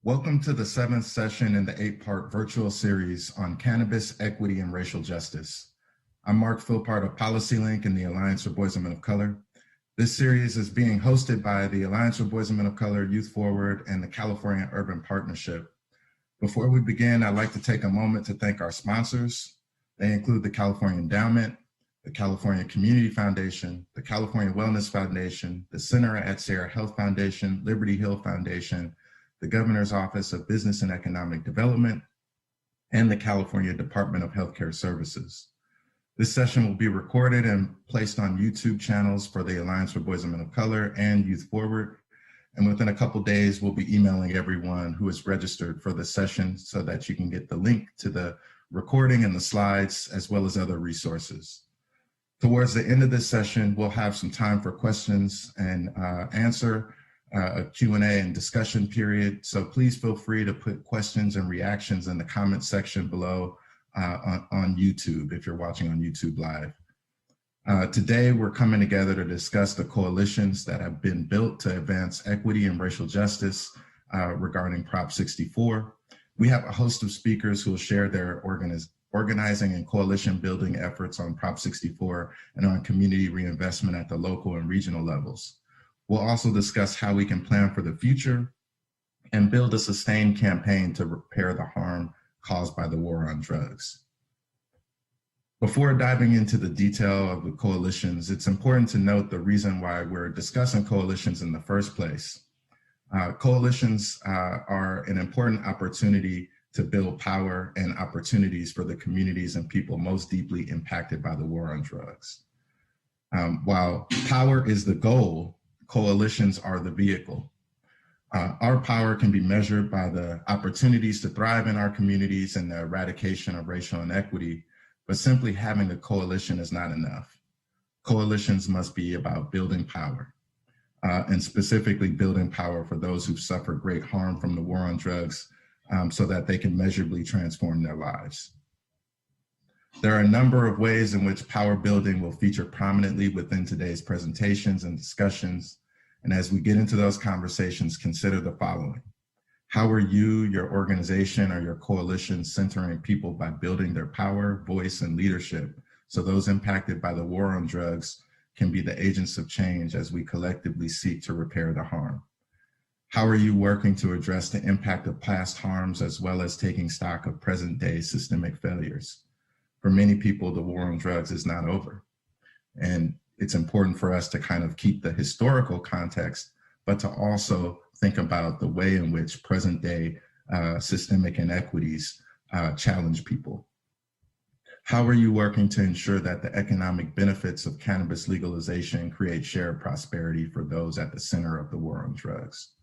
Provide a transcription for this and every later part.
Welcome to the seventh session in the 8-part virtual series on cannabis, equity, and racial justice. I'm Mark Philpart of Policy Link and the Alliance for Boys and Men of Color. This series is being hosted by the Alliance for Boys and Men of Color, Youth Forward, and the California Urban Partnership. Before we begin, I'd like to take a moment to thank our sponsors. They include the California Endowment, the California Community Foundation, the California Wellness Foundation, the Center at Sierra Health Foundation, Liberty Hill Foundation, the Governor's Office of Business and Economic Development, and the California Department of Healthcare Services. This session will be recorded and placed on YouTube channels for the Alliance for Boys and Men of Color and Youth Forward. And within a couple days, we'll be emailing everyone who is registered for the session so that you can get the link to the recording and the slides, as well as other resources. Towards the end of this session, we'll have some time for questions and answer. A Q&A and discussion period. So please feel free to put questions and reactions in the comment section below on YouTube if you're watching on YouTube Live. Today, we're coming together to discuss the coalitions that have been built to advance equity and racial justice regarding Prop 64. We have a host of speakers who will share their organizing and coalition building efforts on Prop 64 and on community reinvestment at the local and regional levels. We'll also discuss how we can plan for the future and build a sustained campaign to repair the harm caused by the war on drugs. Before diving into the detail of the coalitions, it's important to note the reason why we're discussing coalitions in the first place. Coalitions are an important opportunity to build power and opportunities for the communities and people most deeply impacted by the war on drugs. While power is the goal, coalitions are the vehicle. Our power can be measured by the opportunities to thrive in our communities and the eradication of racial inequity, but simply having a coalition is not enough. Coalitions must be about building power, and specifically building power for those who've suffered great harm from the war on drugs so that they can measurably transform their lives. There are a number of ways in which power building will feature prominently within today's presentations and discussions. And as we get into those conversations, consider the following. How are you, your organization, or your coalition centering people by building their power, voice, and leadership so those impacted by the war on drugs can be the agents of change as we collectively seek to repair the harm? How are you working to address the impact of past harms as well as taking stock of present-day systemic failures? For many people, the war on drugs is not over. And it's important for us to kind of keep the historical context, but to also think about the way in which present-day systemic inequities challenge people. How are you working to ensure that the economic benefits of cannabis legalization create shared prosperity for those at the center of the war on drugs?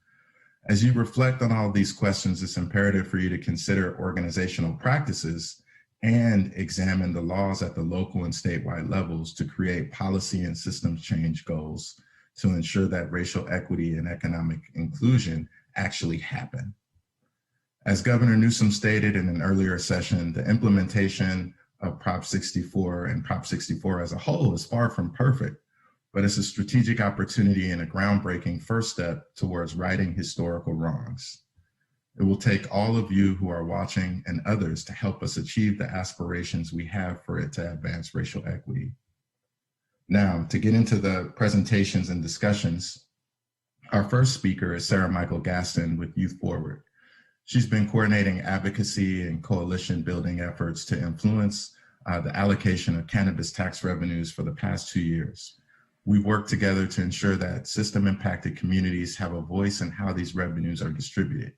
As you reflect on all of these questions, it's imperative for you to consider organizational practices and examine the laws at the local and statewide levels to create policy and systems change goals to ensure that racial equity and economic inclusion actually happen. As Governor Newsom stated in an earlier session, the implementation of Prop 64 and Prop 64 as a whole is far from perfect, but it's a strategic opportunity and a groundbreaking first step towards righting historical wrongs. It will take all of you who are watching and others to help us achieve the aspirations we have for it to advance racial equity. Now, to get into the presentations and discussions, our first speaker is Sarah Michael Gaston with Youth Forward. She's been coordinating advocacy and coalition building efforts to influence the allocation of cannabis tax revenues for the past 2 years. We've worked together to ensure that system-impacted communities have a voice in how these revenues are distributed.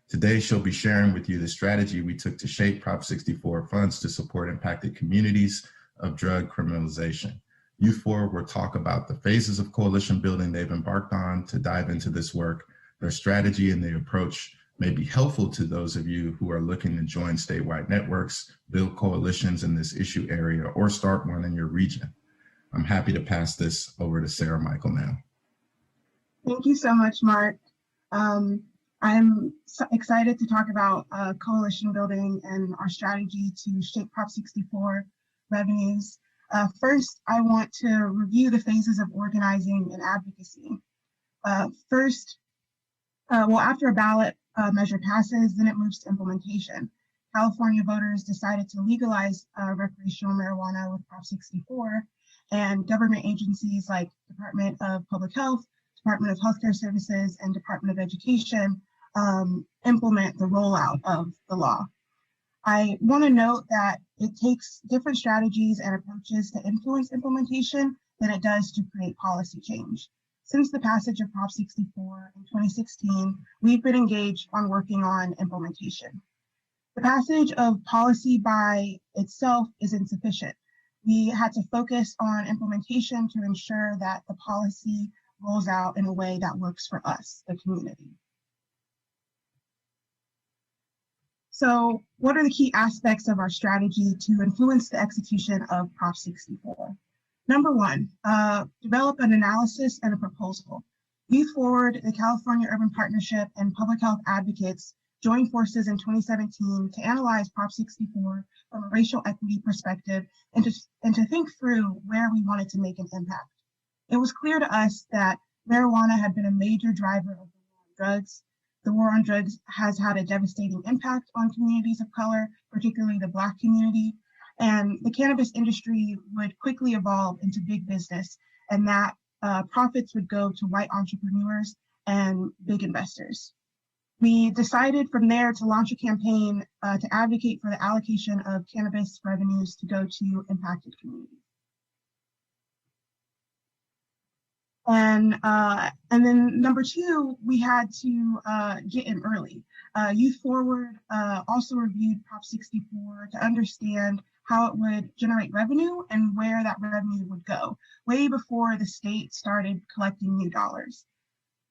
Today, she'll be sharing with you the strategy we took to shape Prop 64 funds to support impacted communities of drug criminalization. Youth Forward will talk about the phases of coalition building they've embarked on to dive into this work. Their strategy and their approach may be helpful to those of you who are looking to join statewide networks, build coalitions in this issue area, or start one in your region. I'm happy to pass this over to Sarah Michael now. Thank you so much, Mark. I'm so excited to talk about coalition building and our strategy to shape Prop 64 revenues. First, I want to review the phases of organizing and advocacy. First, Well, after a ballot measure passes, then it moves to implementation. California voters decided to legalize recreational marijuana with Prop 64, and government agencies like Department of Public Health, Department of Healthcare Services, and Department of Education implement the rollout of the law. I want to note that it takes different strategies and approaches to influence implementation than it does to create policy change. Since the passage of Prop 64 in 2016, we've been engaged on working on implementation. The passage of policy by itself is insufficient. We had to focus on implementation to ensure that the policy rolls out in a way that works for us, the community. So what are the key aspects of our strategy to influence the execution of Prop 64? Number one, develop an analysis and a proposal. Youth Forward, the California Urban Partnership, and public health advocates joined forces in 2017 to analyze Prop 64 from a racial equity perspective and to think through where we wanted to make an impact. It was clear to us that marijuana had been a major driver of the war on drugs. The war on drugs has had a devastating impact on communities of color, particularly the Black community, and the cannabis industry would quickly evolve into big business, and that profits would go to white entrepreneurs and big investors. We decided from there to launch a campaign to advocate for the allocation of cannabis revenues to go to impacted communities. And then number two, we had to get in early. Youth Forward also reviewed Prop 64 to understand how it would generate revenue and where that revenue would go, way before the state started collecting new dollars.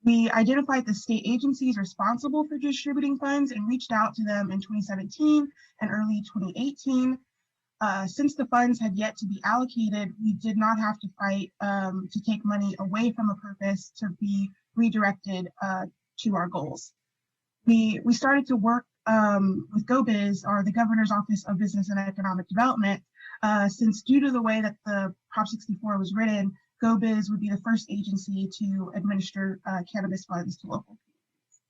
We identified the state agencies responsible for distributing funds and reached out to them in 2017 and early 2018. Since the funds had yet to be allocated, we did not have to fight to take money away from a purpose to be redirected to our goals. We started to work with GoBiz, or the Governor's Office of Business and Economic Development, since due to the way that the Prop 64 was written, GoBiz would be the first agency to administer cannabis funds to local communities.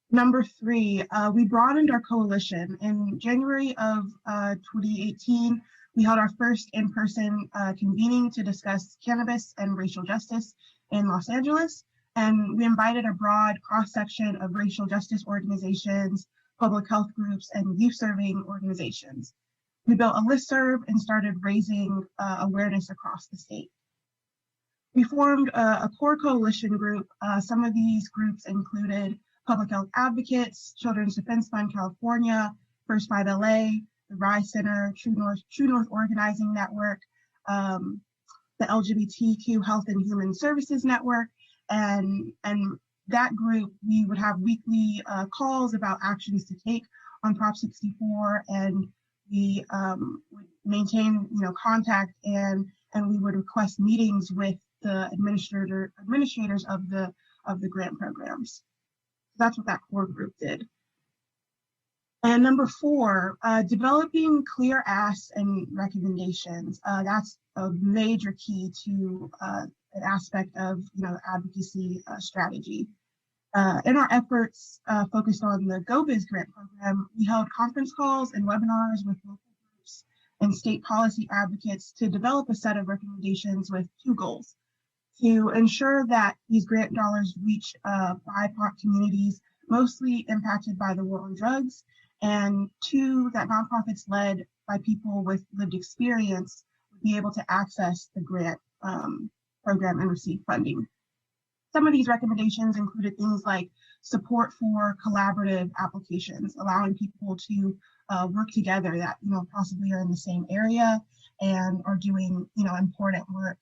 Number three, we broadened our coalition. In January of 2018, we held our first in-person convening to discuss cannabis and racial justice in Los Angeles. And we invited a broad cross-section of racial justice organizations, public health groups, and youth-serving organizations. We built a listserv and started raising awareness across the state. We formed a core coalition group. Some of these groups included Public Health Advocates, Children's Defense Fund California, First 5 LA, the Rise Center, True North Organizing Network, the LGBTQ Health and Human Services Network, and that group, we would have weekly calls about actions to take on Prop 64, and we would maintain contact, and we would request meetings with the administrators of the grant programs. So that's what that core group did. And number four, developing clear asks and recommendations. That's a major key to an aspect of advocacy strategy. In our efforts focused on the GoBiz grant program, we held conference calls and webinars with local groups and state policy advocates to develop a set of recommendations with two goals: to ensure that these grant dollars reach BIPOC communities mostly impacted by the war on drugs, and two, that nonprofits led by people with lived experience would be able to access the grant program and receive funding. Some of these recommendations included things like support for collaborative applications, allowing people to work together that possibly are in the same area and are doing important work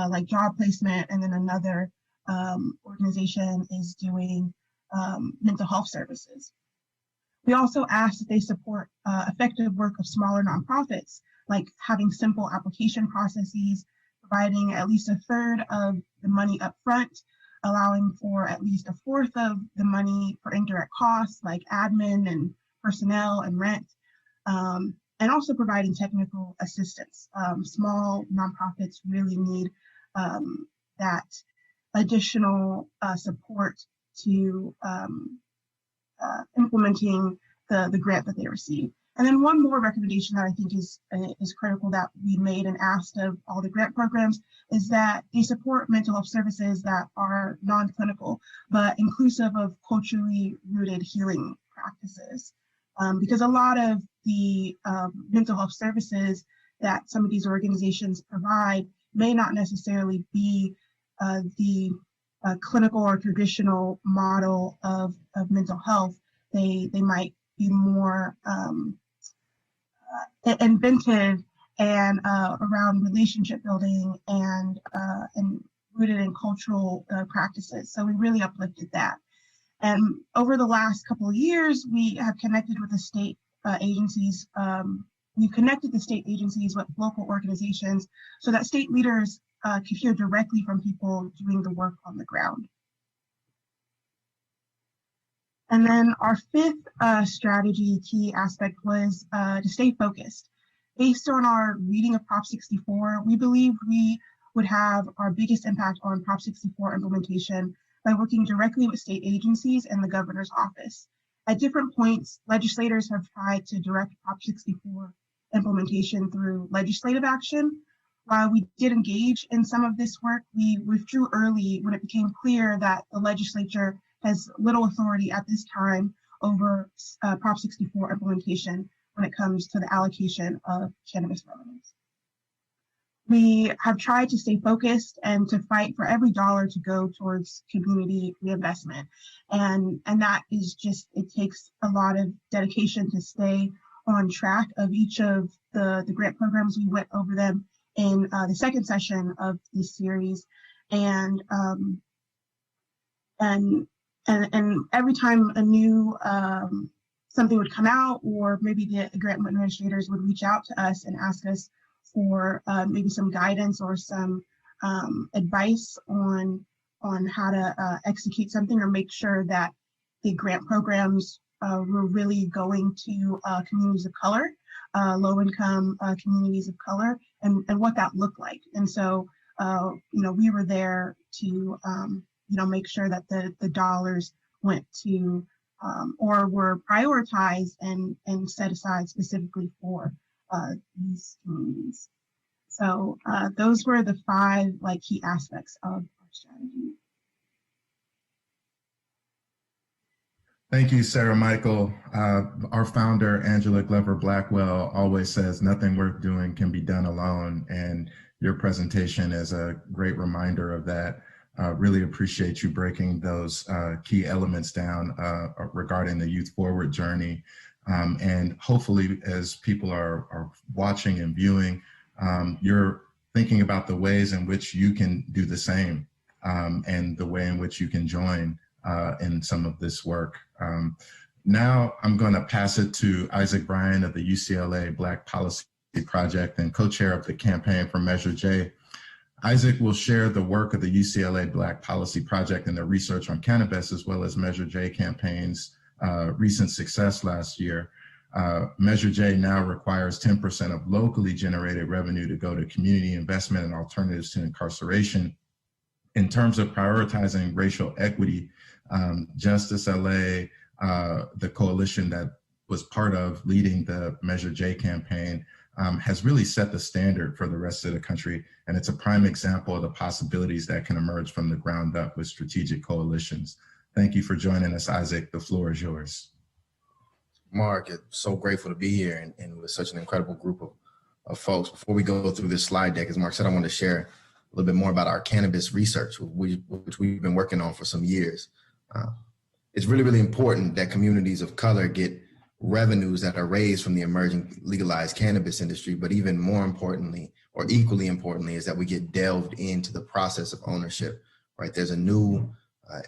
like job placement, and then another organization is doing mental health services. We also asked that they support effective work of smaller nonprofits, like having simple application processes, providing at least a third of the money up front, allowing for at least a fourth of the money for indirect costs like admin and personnel and rent, and also providing technical assistance. Small nonprofits really need that additional support to implementing the grant that they receive. And then one more recommendation that I think is critical that we made and asked of all the grant programs is that they support mental health services that are non-clinical, but inclusive of culturally rooted healing practices. Because a lot of the mental health services that some of these organizations provide may not necessarily be the clinical or traditional model of mental health. They might be more inventive and around relationship building and rooted in cultural practices. So we really uplifted that. And over the last couple of years, we have connected with the state agencies. We've connected the state agencies with local organizations so that state leaders could hear directly from people doing the work on the ground. And then our fifth strategy key aspect was to stay focused. Based on our reading of Prop 64, we believe we would have our biggest impact on Prop 64 implementation by working directly with state agencies and the governor's office. At different points, legislators have tried to direct Prop 64 implementation through legislative action. While we did engage in some of this work, we withdrew early when it became clear that the legislature has little authority at this time over Prop 64 implementation when it comes to the allocation of cannabis revenues. We have tried to stay focused and to fight for every dollar to go towards community reinvestment. And that is just, it takes a lot of dedication to stay on track of each of the grant programs. We went over them in the second session of this series. And every time a new something would come out, or maybe the grant administrators would reach out to us and ask us for maybe some guidance or some advice on how to execute something or make sure that the grant programs were really going to communities of color, low-income communities of color, and what that looked like. And so, we were there to make sure that the dollars went to or were prioritized and set aside specifically for these communities. So those were the 5 key aspects of our strategy. Thank you, Sarah Michael. Our founder, Angela Glover Blackwell, always says nothing worth doing can be done alone. And your presentation is a great reminder of that. Really appreciate you breaking those key elements down regarding the Youth Forward journey. And hopefully, as people are watching and viewing, you're thinking about the ways in which you can do the same and the way in which you can join in some of this work. Now I'm going to pass it to Isaac Bryan of the UCLA Black Policy Project and co-chair of the campaign for Measure J. Isaac will share the work of the UCLA Black Policy Project and their research on cannabis, as well as Measure J campaign's recent success last year. Measure J now requires 10% of locally generated revenue to go to community investment and alternatives to incarceration. In terms of prioritizing racial equity, Justice LA, the coalition that was part of leading the Measure J campaign, has really set the standard for the rest of the country. And it's a prime example of the possibilities that can emerge from the ground up with strategic coalitions. Thank you for joining us, Isaac. The floor is yours. Mark, it's so grateful to be here and with such an incredible group of folks. Before we go through this slide deck, as Mark said, I want to share a little bit more about our cannabis research, which we've been working on for some years. It's really, really important that communities of color get revenues that are raised from the emerging legalized cannabis industry, but even more importantly, or equally importantly, is that we get delved into the process of ownership, right? There's a new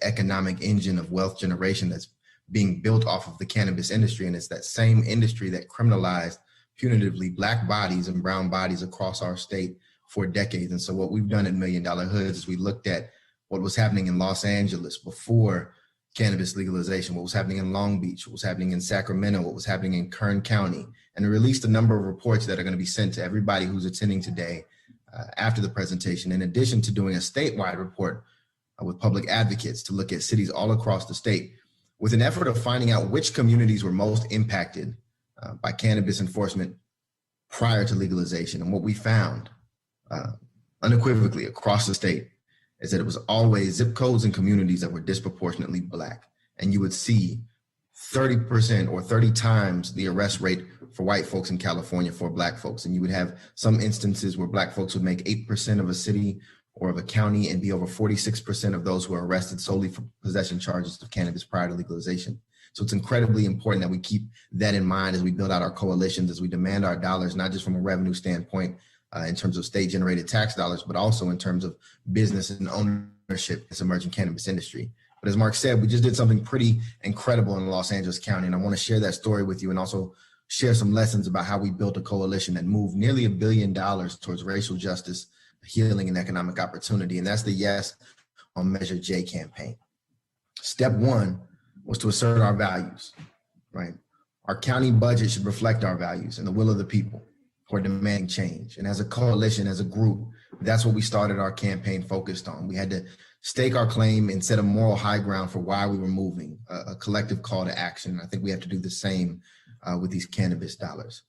economic engine of wealth generation that's being built off of the cannabis industry, and it's that same industry that criminalized punitively Black bodies and brown bodies across our state for decades. And so what we've done at Million Dollar Hoods is we looked at what was happening in Los Angeles before cannabis legalization, what was happening in Long Beach, what was happening in Sacramento, what was happening in Kern County, and released a number of reports that are going to be sent to everybody who's attending today after the presentation, in addition to doing a statewide report with public advocates to look at cities all across the state with an effort of finding out which communities were most impacted by cannabis enforcement prior to legalization. And what we found unequivocally across the state is that it was always zip codes and communities that were disproportionately Black. And you would see 30% or 30 times the arrest rate for white folks in California for Black folks. And you would have some instances where Black folks would make 8% of a city or of a county and be over 46% of those who are arrested solely for possession charges of cannabis prior to legalization. So it's incredibly important that we keep that in mind as we build out our coalitions, as we demand our dollars, not just from a revenue standpoint in terms of state generated tax dollars, but also in terms of business and ownership in this emerging cannabis industry. But as Mark said, we just did something pretty incredible in Los Angeles County. And I want to share that story with you and also share some lessons about how we built a coalition that moved nearly $1 billion towards racial justice, healing, and economic opportunity. And that's the Yes on Measure J campaign. Step one was to assert our values, right? Our county budget should reflect our values and the will of the people who are demanding change. And as a coalition, as a group, that's what we started our campaign focused on. We had to stake our claim and set a moral high ground for why we were moving, a collective call to action. I think we have to do the same with these cannabis dollars.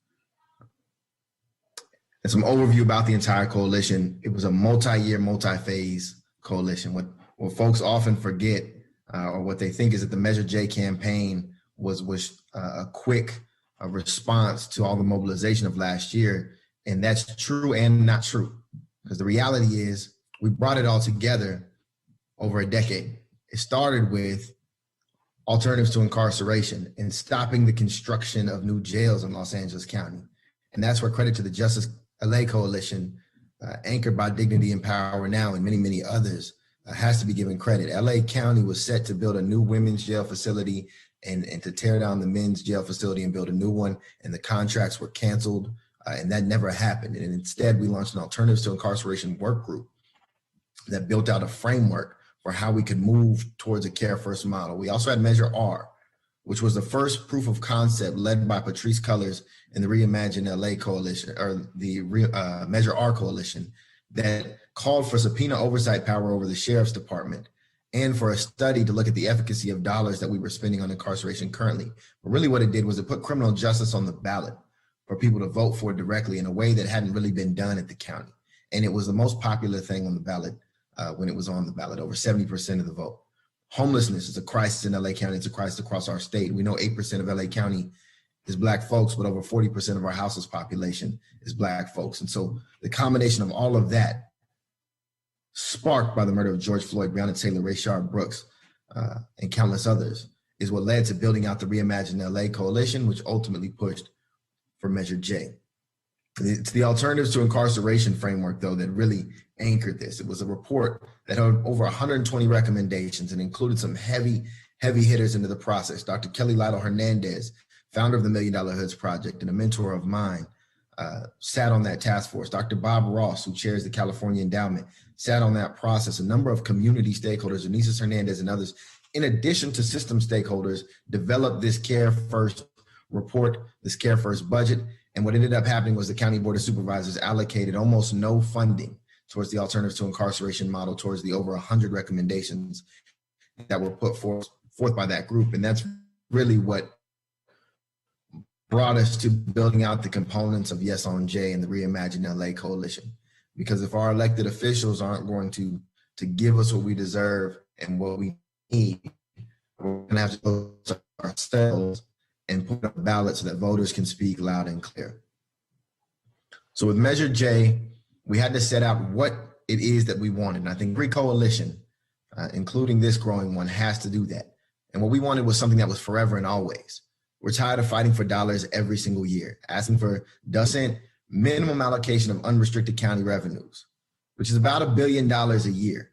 And some overview about the entire coalition. It was a multi-year, multi-phase coalition. What folks often forget or what they think is that the Measure J campaign was a quick response to all the mobilization of last year. And that's true and not true. Because the reality is we brought it all together over a decade. It started with alternatives to incarceration and stopping the construction of new jails in Los Angeles County. And that's where credit to the Justice LA Coalition, anchored by Dignity and Power Now and many, many others, has to be given credit. LA County was set to build a new women's jail facility and to tear down the men's jail facility and build a new one. And the contracts were canceled and that never happened. And instead we launched an Alternatives to Incarceration work group that built out a framework for how we could move towards a care first model. We also had Measure R, which was the first proof of concept led by Patrice Cullors and the Reimagine LA Coalition, or the Measure R Coalition, that called for subpoena oversight power over the sheriff's department and for a study to look at the efficacy of dollars that we were spending on incarceration currently. But really what it did was it put criminal justice on the ballot for people to vote for directly in a way that hadn't really been done at the county. And it was the most popular thing on the ballot when it was on the ballot, over 70% of the vote. Homelessness is a crisis in LA County. It's a crisis across our state. We know 8% of LA County is Black folks, but over 40% of our house's population is Black folks. And so the combination of all of that, sparked by the murder of George Floyd, Breonna Taylor, Rayshard Brooks, and countless others, is what led to building out the Reimagine LA Coalition, which ultimately pushed for Measure J. It's the Alternatives to Incarceration framework, though, that really anchored this. It was a report that had over 120 recommendations and included some heavy hitters into the process. Dr. Kelly Lytle Hernandez, founder of the $1 Million Hoods Project and a mentor of mine, sat on that task force. Dr. Bob Ross, who chairs the California Endowment, sat on that process. A number of community stakeholders, Anesis Hernandez and others, in addition to system stakeholders, developed this Care First report, this Care First budget. And what ended up happening was the County Board of Supervisors allocated almost no funding towards the Alternatives to Incarceration model, towards the over 100 recommendations that were put forth by that group. And that's really what brought us to building out the components of Yes on J and the Reimagine LA Coalition. Because if our elected officials aren't going to give us what we deserve and what we need, we're going to have to go to ourselves and put up a ballot so that voters can speak loud and clear. So with Measure J, we had to set out what it is that we wanted. And I think every coalition, including this growing one, has to do that. And what we wanted was something that was forever and always. We're tired of fighting for dollars every single year, asking for doesn't minimum allocation of unrestricted county revenues, which is about $1 billion a year.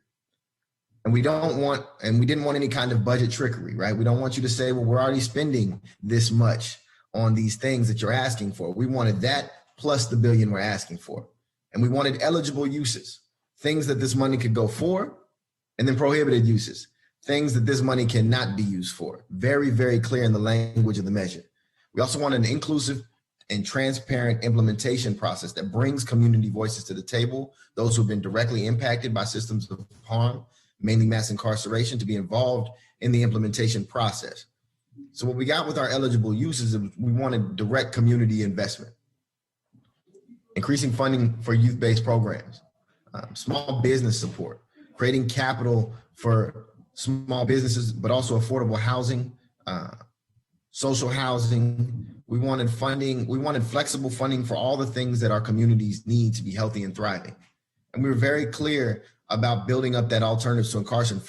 And we didn't want any kind of budget trickery, right? We don't want you to say, well, we're already spending this much on these things that you're asking for. We wanted that plus the $1 billion we're asking for. And we wanted eligible uses, things that this money could go for, and then prohibited uses, things that this money cannot be used for. Very, very clear in the language of the measure. We also want an inclusive and transparent implementation process that brings community voices to the table, those who have been directly impacted by systems of harm, mainly mass incarceration, to be involved in the implementation process. So what we got with our eligible uses is we wanted direct community investment, increasing funding for youth-based programs, small business support, creating capital for small businesses, but also affordable housing, social housing. We wanted funding, we wanted flexible funding for all the things that our communities need to be healthy and thriving. And we were very clear about building up that alternatives to incarceration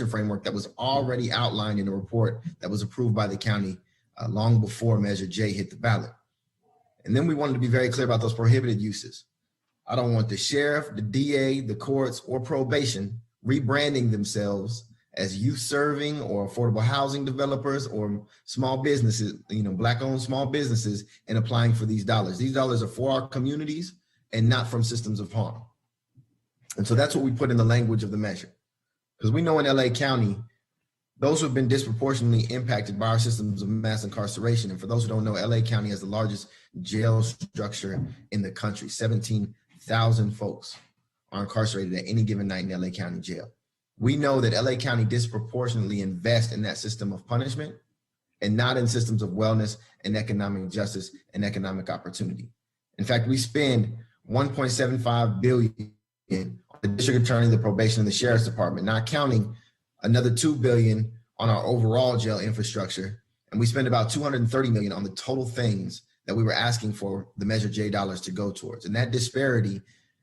framework that was already outlined in a report that was approved by the county long before Measure J hit the ballot. And then we wanted to be very clear about those prohibited uses. I don't want the sheriff, the DA, the courts, or probation rebranding themselves as youth serving or affordable housing developers or small businesses, Black-owned small businesses, and applying for these dollars. These dollars are for our communities and not from systems of harm. And so that's what we put in the language of the measure. Because we know in LA County, those who have been disproportionately impacted by our systems of mass incarceration. And for those who don't know, LA County has the largest jail structure in the country. 17,000 folks are incarcerated at any given night in LA County jail. We know that LA County disproportionately invests in that system of punishment and not in systems of wellness and economic justice and economic opportunity. In fact, we spend $1.75 billion on the district attorney, the probation, and the sheriff's department, not counting another $2 billion on our overall jail infrastructure. And we spend about $230 million on the total things that we were asking for the Measure J dollars to go towards. And that disparity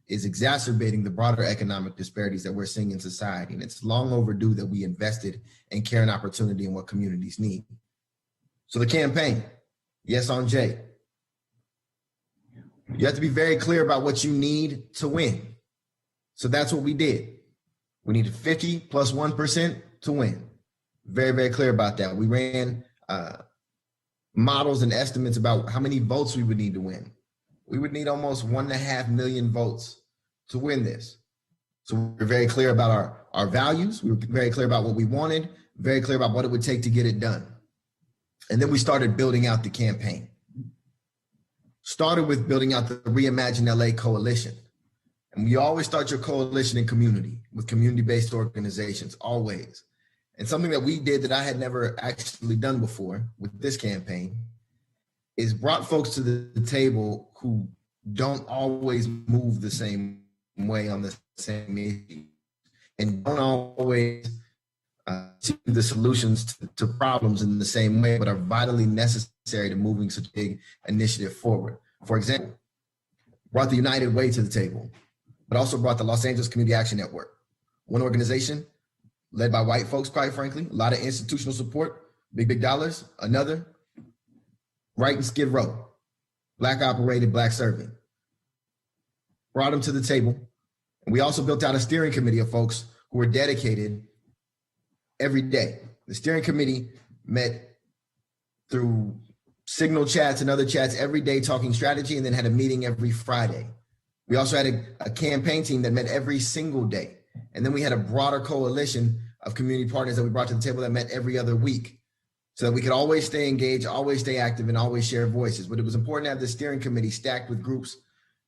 is exacerbating the broader economic disparities that we're seeing in society. And it's long overdue that we invested in care and opportunity and what communities need. So the campaign, yes on J. You have to be very clear about what you need to win. So that's what we did. We needed 50 plus 1% to win. Very, very clear about that. We ran models and estimates about how many votes we would need to win. We would need almost 1.5 million votes to win this. So we were very clear about our values. We were very clear about what we wanted, very clear about what it would take to get it done. And then we started building out the campaign. Started with building out the Reimagine LA Coalition. And you always start your coalition in community, with community-based organizations, always. And something that we did that I had never actually done before with this campaign is brought folks to the table who don't always move the same way on the same issue and don't always see the solutions to problems in the same way, but are vitally necessary to moving such a big initiative forward. For example, brought the United Way to the table, but also brought the Los Angeles Community Action Network, one organization led by white folks, quite frankly, a lot of institutional support, big dollars. Another, right in Skid Row, Black operated, Black serving. Brought them to the table. And we also built out a steering committee of folks who were dedicated every day. The steering committee met through Signal chats and other chats every day talking strategy, and then had a meeting every Friday. We also had a campaign team that met every single day. And then we had a broader coalition of community partners that we brought to the table that met every other week, so that we could always stay engaged, always stay active, and always share voices. But it was important to have the steering committee stacked with groups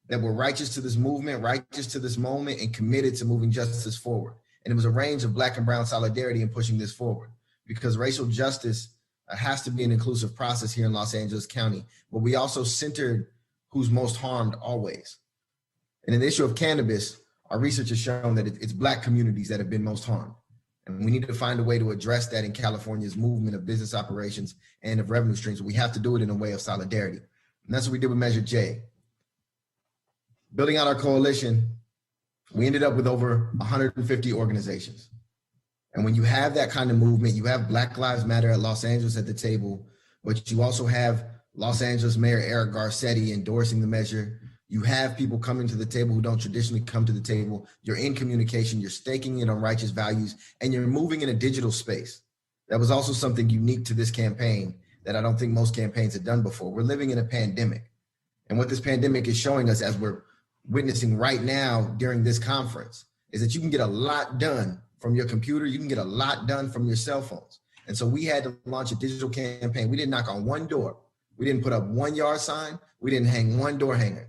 that were righteous to this movement, righteous to this moment, and committed to moving justice forward. And it was a range of Black and brown solidarity in pushing this forward, because racial justice has to be an inclusive process here in Los Angeles County, but we also centered who's most harmed always. And in the issue of cannabis, our research has shown that it's Black communities that have been most harmed. And we need to find a way to address that in California's movement of business operations and of revenue streams. But we have to do it in a way of solidarity. And that's what we did with Measure J. Building out our coalition, we ended up with over 150 organizations. And when you have that kind of movement, you have Black Lives Matter at Los Angeles at the table, but you also have Los Angeles Mayor Eric Garcetti endorsing the measure. You have people coming to the table who don't traditionally come to the table. You're in communication, you're staking it on righteous values, and you're moving in a digital space. That was also something unique to this campaign that I don't think most campaigns have done before. We're living in a pandemic. And what this pandemic is showing us, as we're witnessing right now during this conference, is that you can get a lot done from your computer. You can get a lot done from your cell phones. And so we had to launch a digital campaign. We didn't knock on one door. We didn't put up one yard sign. We didn't hang one door hanger.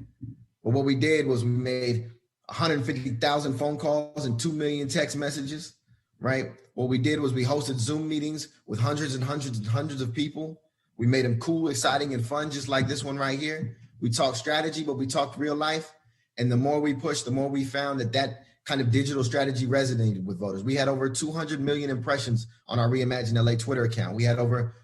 But what we did was we made 150,000 phone calls and 2 million text messages, right? What we did was we hosted Zoom meetings with hundreds and hundreds and hundreds of people. We made them cool, exciting, and fun, just like this one right here. We talked strategy, but we talked real life. And the more we pushed, the more we found that kind of digital strategy resonated with voters. We had over 200 million impressions on our Reimagine LA Twitter account. We had over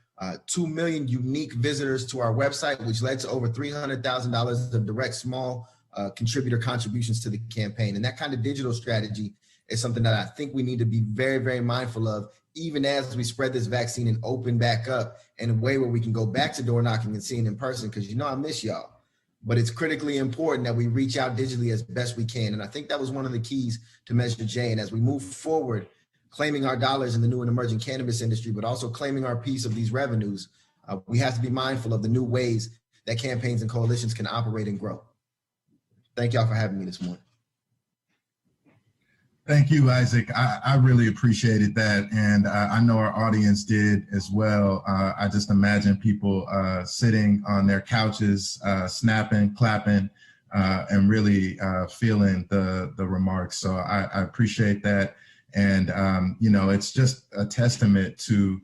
2 million unique visitors to our website, which led to over $300,000 of direct small contributor contributions to the campaign. And that kind of digital strategy is something that I think we need to be very, very mindful of, even as we spread this vaccine and open back up in a way where we can go back to door knocking and seeing in person, because I miss y'all. But it's critically important that we reach out digitally as best we can. And I think that was one of the keys to Measure J. And as we move forward, claiming our dollars in the new and emerging cannabis industry, but also claiming our piece of these revenues, we have to be mindful of the new ways that campaigns and coalitions can operate and grow. Thank y'all for having me this morning. Thank you, Isaac. I really appreciated that. And I know our audience did as well. I just imagine people sitting on their couches, snapping, clapping, and really feeling the remarks. So I appreciate that. And, it's just a testament to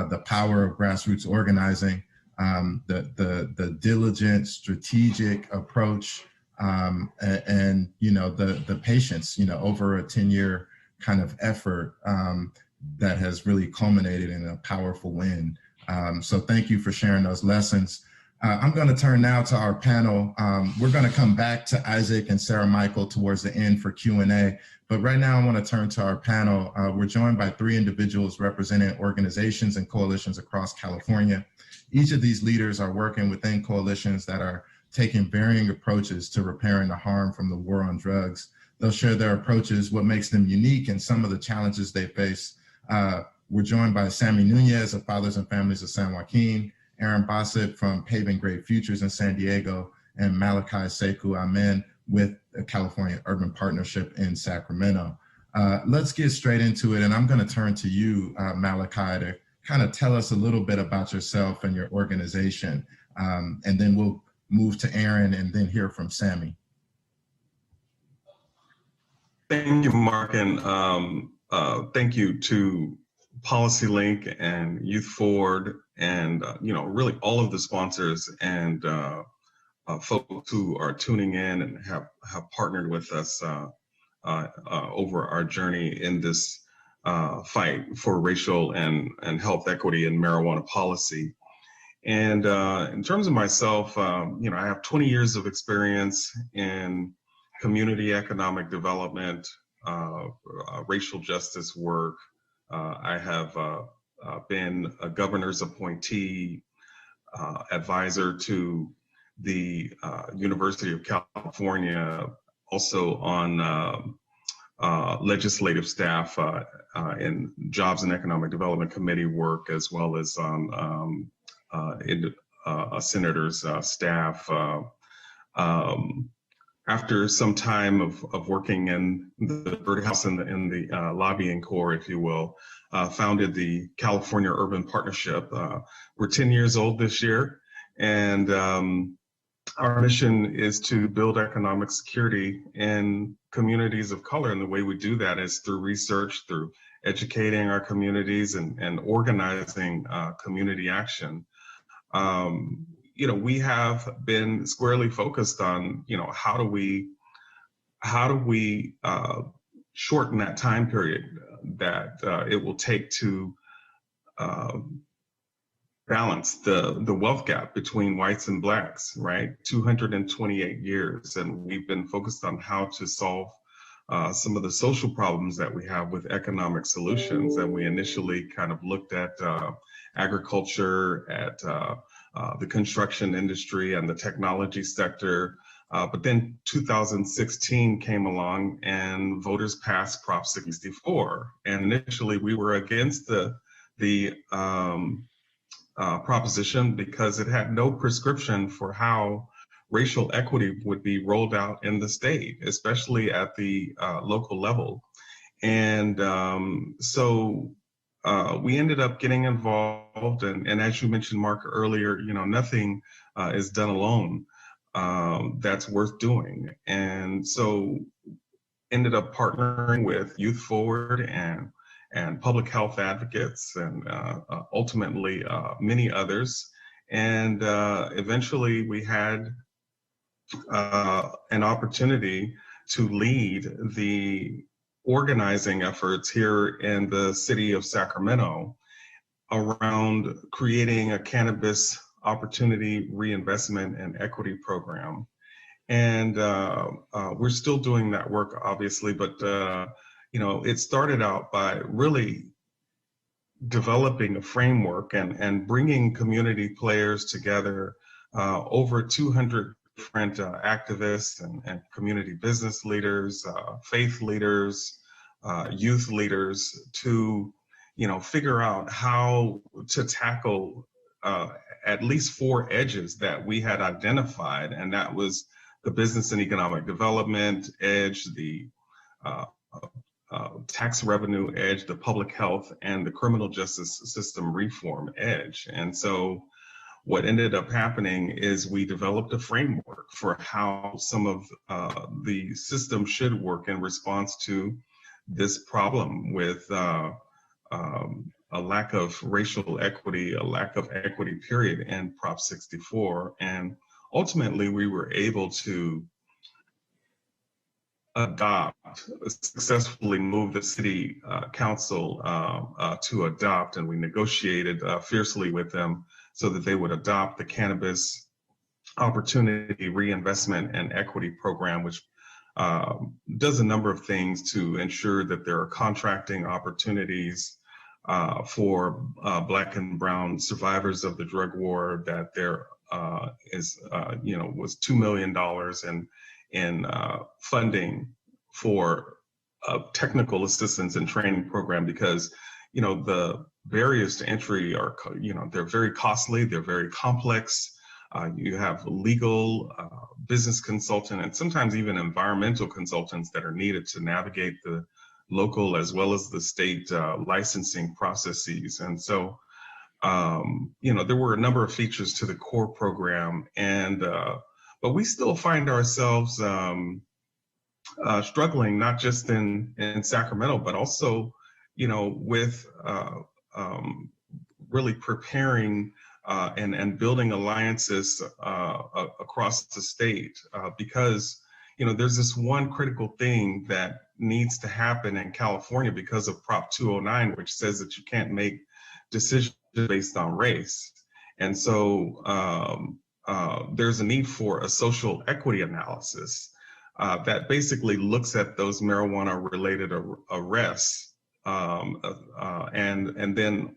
the power of grassroots organizing, the diligent, strategic approach, and the patience, over a 10-year kind of effort that has really culminated in a powerful win. So thank you for sharing those lessons. I'm going to turn now to our panel. We're going to come back to Isaac and Sarah Michael towards the end for Q&A. But right now I want to turn to our panel. We're joined by 3 individuals representing organizations and coalitions across California. Each of these leaders are working within coalitions that are taking varying approaches to repairing the harm from the war on drugs. They'll share their approaches, what makes them unique, and some of the challenges they face. We're joined by Sammy Nunez of Fathers and Families of San Joaquin, Aaron Bossett from Paving Great Futures in San Diego, and Malachi Sekou Amen with the California Urban Partnership in Sacramento. Let's get straight into it, and I'm going to turn to you, Malachi, to kind of tell us a little bit about yourself and your organization, and then we'll move to Aaron and then hear from Sammy. Thank you, Mark, and thank you to Policy Link and Youth Forward and really all of the sponsors and folks who are tuning in and have partnered with us over our journey in this fight for racial and health equity in marijuana policy. And in terms of myself, I have 20 years of experience in community economic development, racial justice work. I have been a governor's appointee, advisor to the University of California, also on legislative staff in Jobs and Economic Development Committee work, as well as on in a senator's staff. After some time of working in the birdhouse and in the lobbying corps, if you will, founded the California Urban Partnership. We're 10 years old this year, and our mission is to build economic security in communities of color. And the way we do that is through research, through educating our communities and organizing community action. We have been squarely focused on, how do we shorten that time period that it will take to balance the wealth gap between whites and blacks, right? 228 years. And we've been focused on how to solve some of the social problems that we have with economic solutions. And we initially kind of looked at agriculture, at the construction industry and the technology sector. But then 2016 came along and voters passed Prop 64. And initially we were against the proposition because it had no prescription for how racial equity would be rolled out in the state, especially at the local level. And so we ended up getting involved, and as you mentioned, Mark, earlier, nothing is done alone that's worth doing. And so ended up partnering with Youth Forward and public health advocates and ultimately many others. And eventually we had an opportunity to lead the organizing efforts here in the city of Sacramento around creating a cannabis opportunity reinvestment and equity program. And we're still doing that work, obviously, but it started out by really developing a framework and bringing community players together, over 200 different activists and community business leaders, faith leaders, youth leaders to, figure out how to tackle at least 4 edges that we had identified, and that was the business and economic development edge, the tax revenue edge, the public health, and the criminal justice system reform edge. And so what ended up happening is we developed a framework for how some of the system should work in response to this problem with a lack of racial equity, a lack of equity period in Prop 64. And ultimately, we were able to successfully move the city council to adopt, and we negotiated fiercely with them so that they would adopt the Cannabis Opportunity Reinvestment and Equity Program, which does a number of things to ensure that there are contracting opportunities for Black and Brown survivors of the drug war, that there was $2 million in funding for technical assistance and training program, because the barriers to entry are they're very costly, they're very complex. You have legal, business consultant, and sometimes even environmental consultants that are needed to navigate the local as well as the state licensing processes. And so there were a number of features to the core program, and but we still find ourselves struggling, not just in Sacramento, but also, with really preparing and building alliances across the state, because, there's this one critical thing that needs to happen in California because of Prop 209, which says that you can't make decisions based on race. And so there's a need for a social equity analysis that basically looks at those marijuana-related arrests and then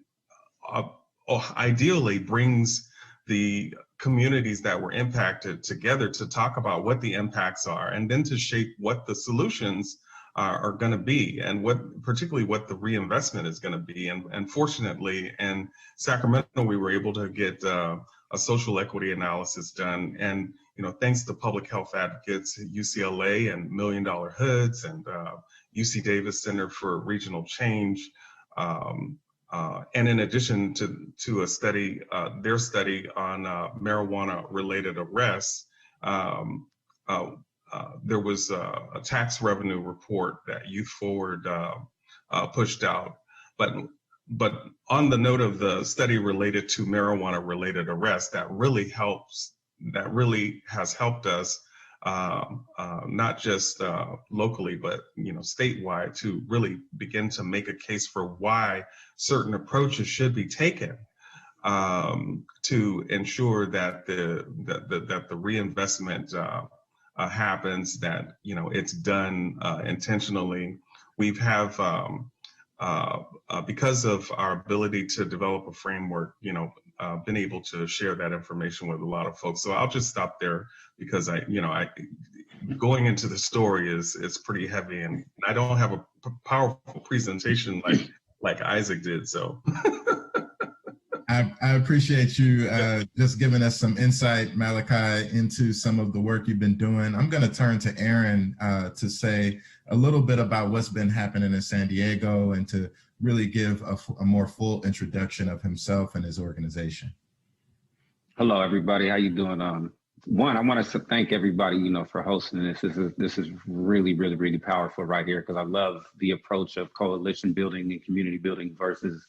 ideally brings the communities that were impacted together to talk about what the impacts are, and then to shape what the solutions are going to be, and particularly what the reinvestment is going to be. And fortunately, in Sacramento, we were able to get a social equity analysis done. And thanks to public health advocates at UCLA and $1 Million Hoods and UC Davis Center for Regional Change. And in addition to a study, their study on marijuana-related arrests, there was a tax revenue report that Youth Forward pushed out. But on the note of the study related to marijuana-related arrests, that really has helped us, not just locally, but statewide, to really begin to make a case for why certain approaches should be taken to ensure that the reinvestment happens, that it's done intentionally. We've because of our ability to develop a framework, been able to share that information with a lot of folks. So I'll just stop there, because going into the story is pretty heavy, and I don't have a powerful presentation like Isaac did. So I appreciate you just giving us some insight, Malachi, into some of the work you've been doing. I'm going to turn to Aaron to say a little bit about what's been happening in San Diego, and to really give a more full introduction of himself and his organization. Hello, everybody. How you doing? One, I want to thank everybody, for hosting this. This is really, really, really powerful right here, because I love the approach of coalition building and community building versus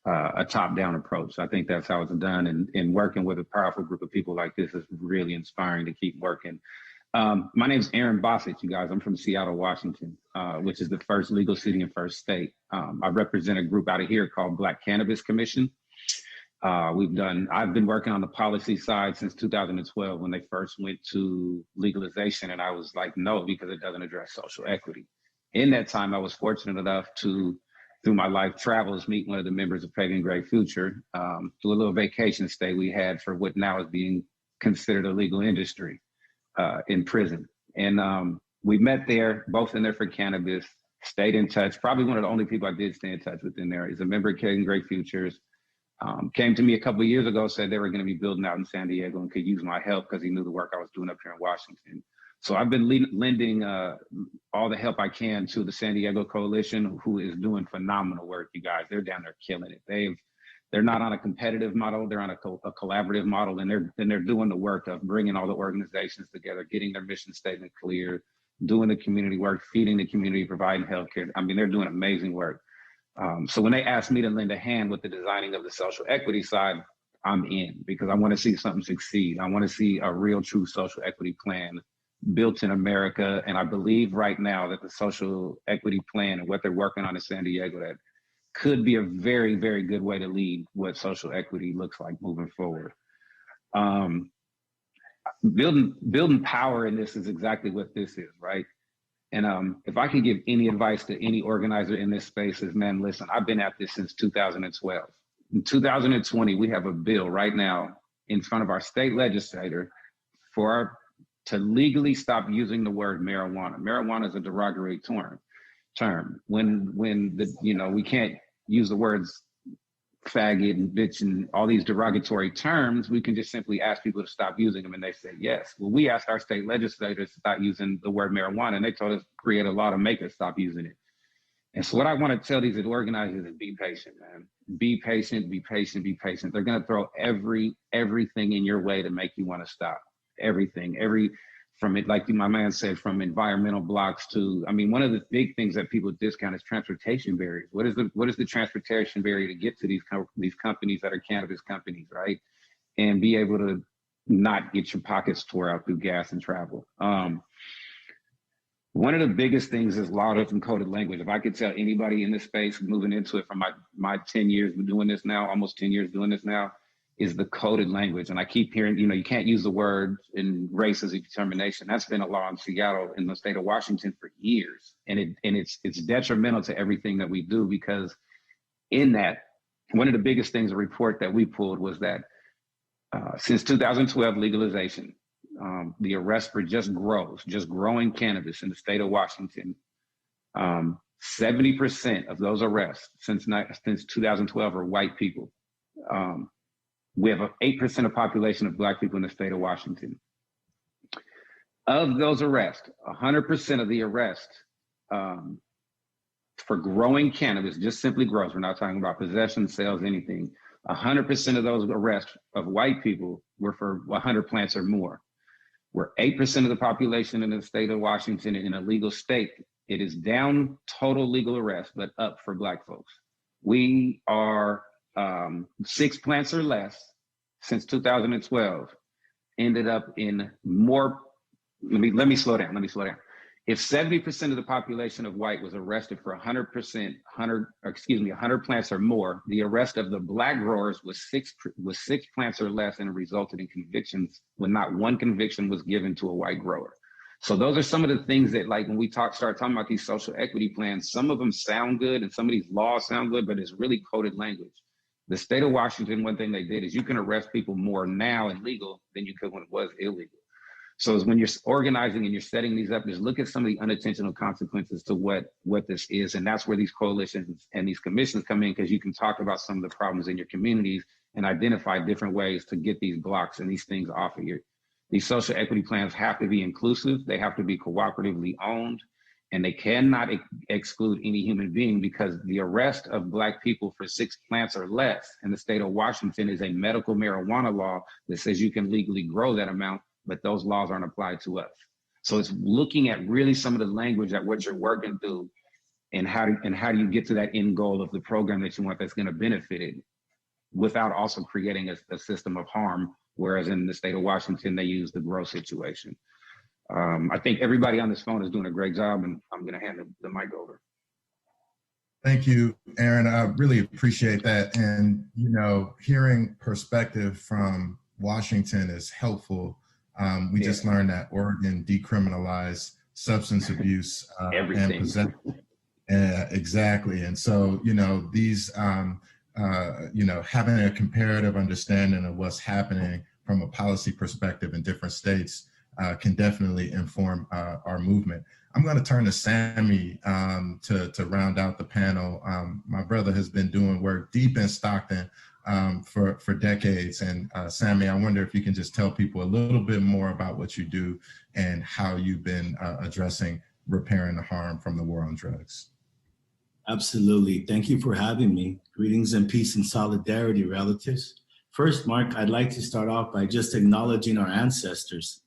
a top-down approach. I think that's how it's done, and working with a powerful group of people like this is really inspiring to keep working. My name is Aaron Bossett, you guys. I'm from Seattle, Washington, which is the first legal city and first state. I represent a group out of here called Black Cannabis Commission. I've been working on the policy side since 2012 when they first went to legalization. And I was like, no, because it doesn't address social equity. In that time, I was fortunate enough to, through my life travels, meet one of the members of Paving Great Future, through a little vacation stay we had for what now is being considered a legal industry in prison. And we met there, both in there for cannabis, stayed in touch. Probably one of the only people I did stay in touch with in there is a member of Paving Great Futures. Came to me a couple of years ago, said they were going to be building out in San Diego and could use my help because he knew the work I was doing up here in Washington. So I've been lending all the help I can to the San Diego Coalition, who is doing phenomenal work, you guys. They're down there killing it. They're not on a competitive model, they're on a collaborative model, and they're doing the work of bringing all the organizations together, getting their mission statement clear, doing the community work, feeding the community, providing healthcare. I mean, they're doing amazing work. So when they asked me to lend a hand with the designing of the social equity side, I'm in, because I want to see something succeed. I want to see a real, true social equity plan built in America. And I believe right now that the social equity plan and what they're working on in San Diego, that could be a very, very good way to lead what social equity looks like moving forward. Building power in this is exactly what this is, right? And if I could give any advice to any organizer in this space is, man, listen, I've been at this since 2012. In 2020, we have a bill right now in front of our state legislator to legally stop using the word marijuana. Marijuana is a derogatory term. When we can't use the words faggot and bitch and all these derogatory terms, we can just simply ask people to stop using them, and they say yes. Well, we asked our state legislators to stop using the word marijuana, and they told us to create a law to make us stop using it. And so what I want to tell these organizers is be patient, man. Be patient, be patient, be patient. They're going to throw everything in your way to make you want to stop. Everything, from it, like my man said, from environmental blocks to, I mean, one of the big things that people discount is transportation barriers. What is the transportation barrier to get to these companies that are cannabis companies, right? And be able to not get your pockets tore out through gas and travel. One of the biggest things is law and coded language. If I could tell anybody in this space moving into it from my 10 years doing this now, almost 10 years doing this now, is the coded language. And I keep hearing, you can't use the word in race as a determination. That's been a law in Seattle, in the state of Washington, for years. And it's detrimental to everything that we do, because in that, one of the biggest things, a report that we pulled was that since 2012 legalization, the arrest for just growing cannabis in the state of Washington, 70% of those arrests since 2012 are white people. We have 8% of population of Black people in the state of Washington. Of those arrests, 100% of the arrests for growing cannabis, just simply grows, we're not talking about possession, sales, anything, 100% of those arrests of white people were for 100 plants or more. We're 8% of the population in the state of Washington. In a legal state, it is down total legal arrest, but up for Black folks. We are 6 plants or less since 2012, ended up in more. Let me slow down. If 70% of the population of white was arrested for 100 plants or more, the arrest of the Black growers was six plants or less, and it resulted in convictions when not one conviction was given to a white grower. So those are some of the things that, like, when we start talking about these social equity plans, some of them sound good and some of these laws sound good, but it's really coded language. The state of Washington, one thing they did is you can arrest people more now in legal than you could when it was illegal. So when you're organizing and you're setting these up, just look at some of the unintentional consequences to what this is. And that's where these coalitions and these commissions come in, because you can talk about some of the problems in your communities and identify different ways to get these blocks and these things off of you. These social equity plans have to be inclusive. They have to be cooperatively owned, and they cannot exclude any human being, because the arrest of Black people for 6 plants or less in the state of Washington is a medical marijuana law that says you can legally grow that amount but those laws aren't applied to us. So it's looking at really some of the language that what you're working through, and how do you get to that end goal of the program that you want that's going to benefit it, without also creating a system of harm. Whereas in the state of Washington, they use the grow situation. I think everybody on this phone is doing a great job, and I'm going to hand the mic over. Thank you, Aaron. I really appreciate that. And, you know, hearing perspective from Washington is helpful. We just learned that Oregon decriminalized substance abuse and possession. Exactly. And so, you know, these, you know, having a comparative understanding of what's happening from a policy perspective in different states can definitely inform our movement. I'm going to turn to Sammy to round out the panel. My brother has been doing work deep in Stockton for decades. And Sammy, I wonder if you can just tell people a little bit more about what you do and how you've been addressing repairing the harm from the war on drugs. Absolutely. Thank you for having me. Greetings and peace and solidarity, relatives. First, Mark, I'd like to start off by just acknowledging our ancestors,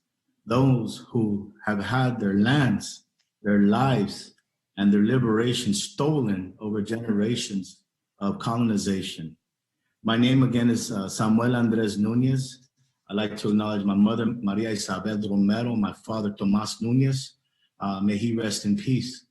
those who have had their lands, their lives, and their liberation stolen over generations of colonization. My name again is Samuel Andres Nunez. I'd like to acknowledge my mother, Maria Isabel Romero, my father, Tomas Nunez. May he rest in peace.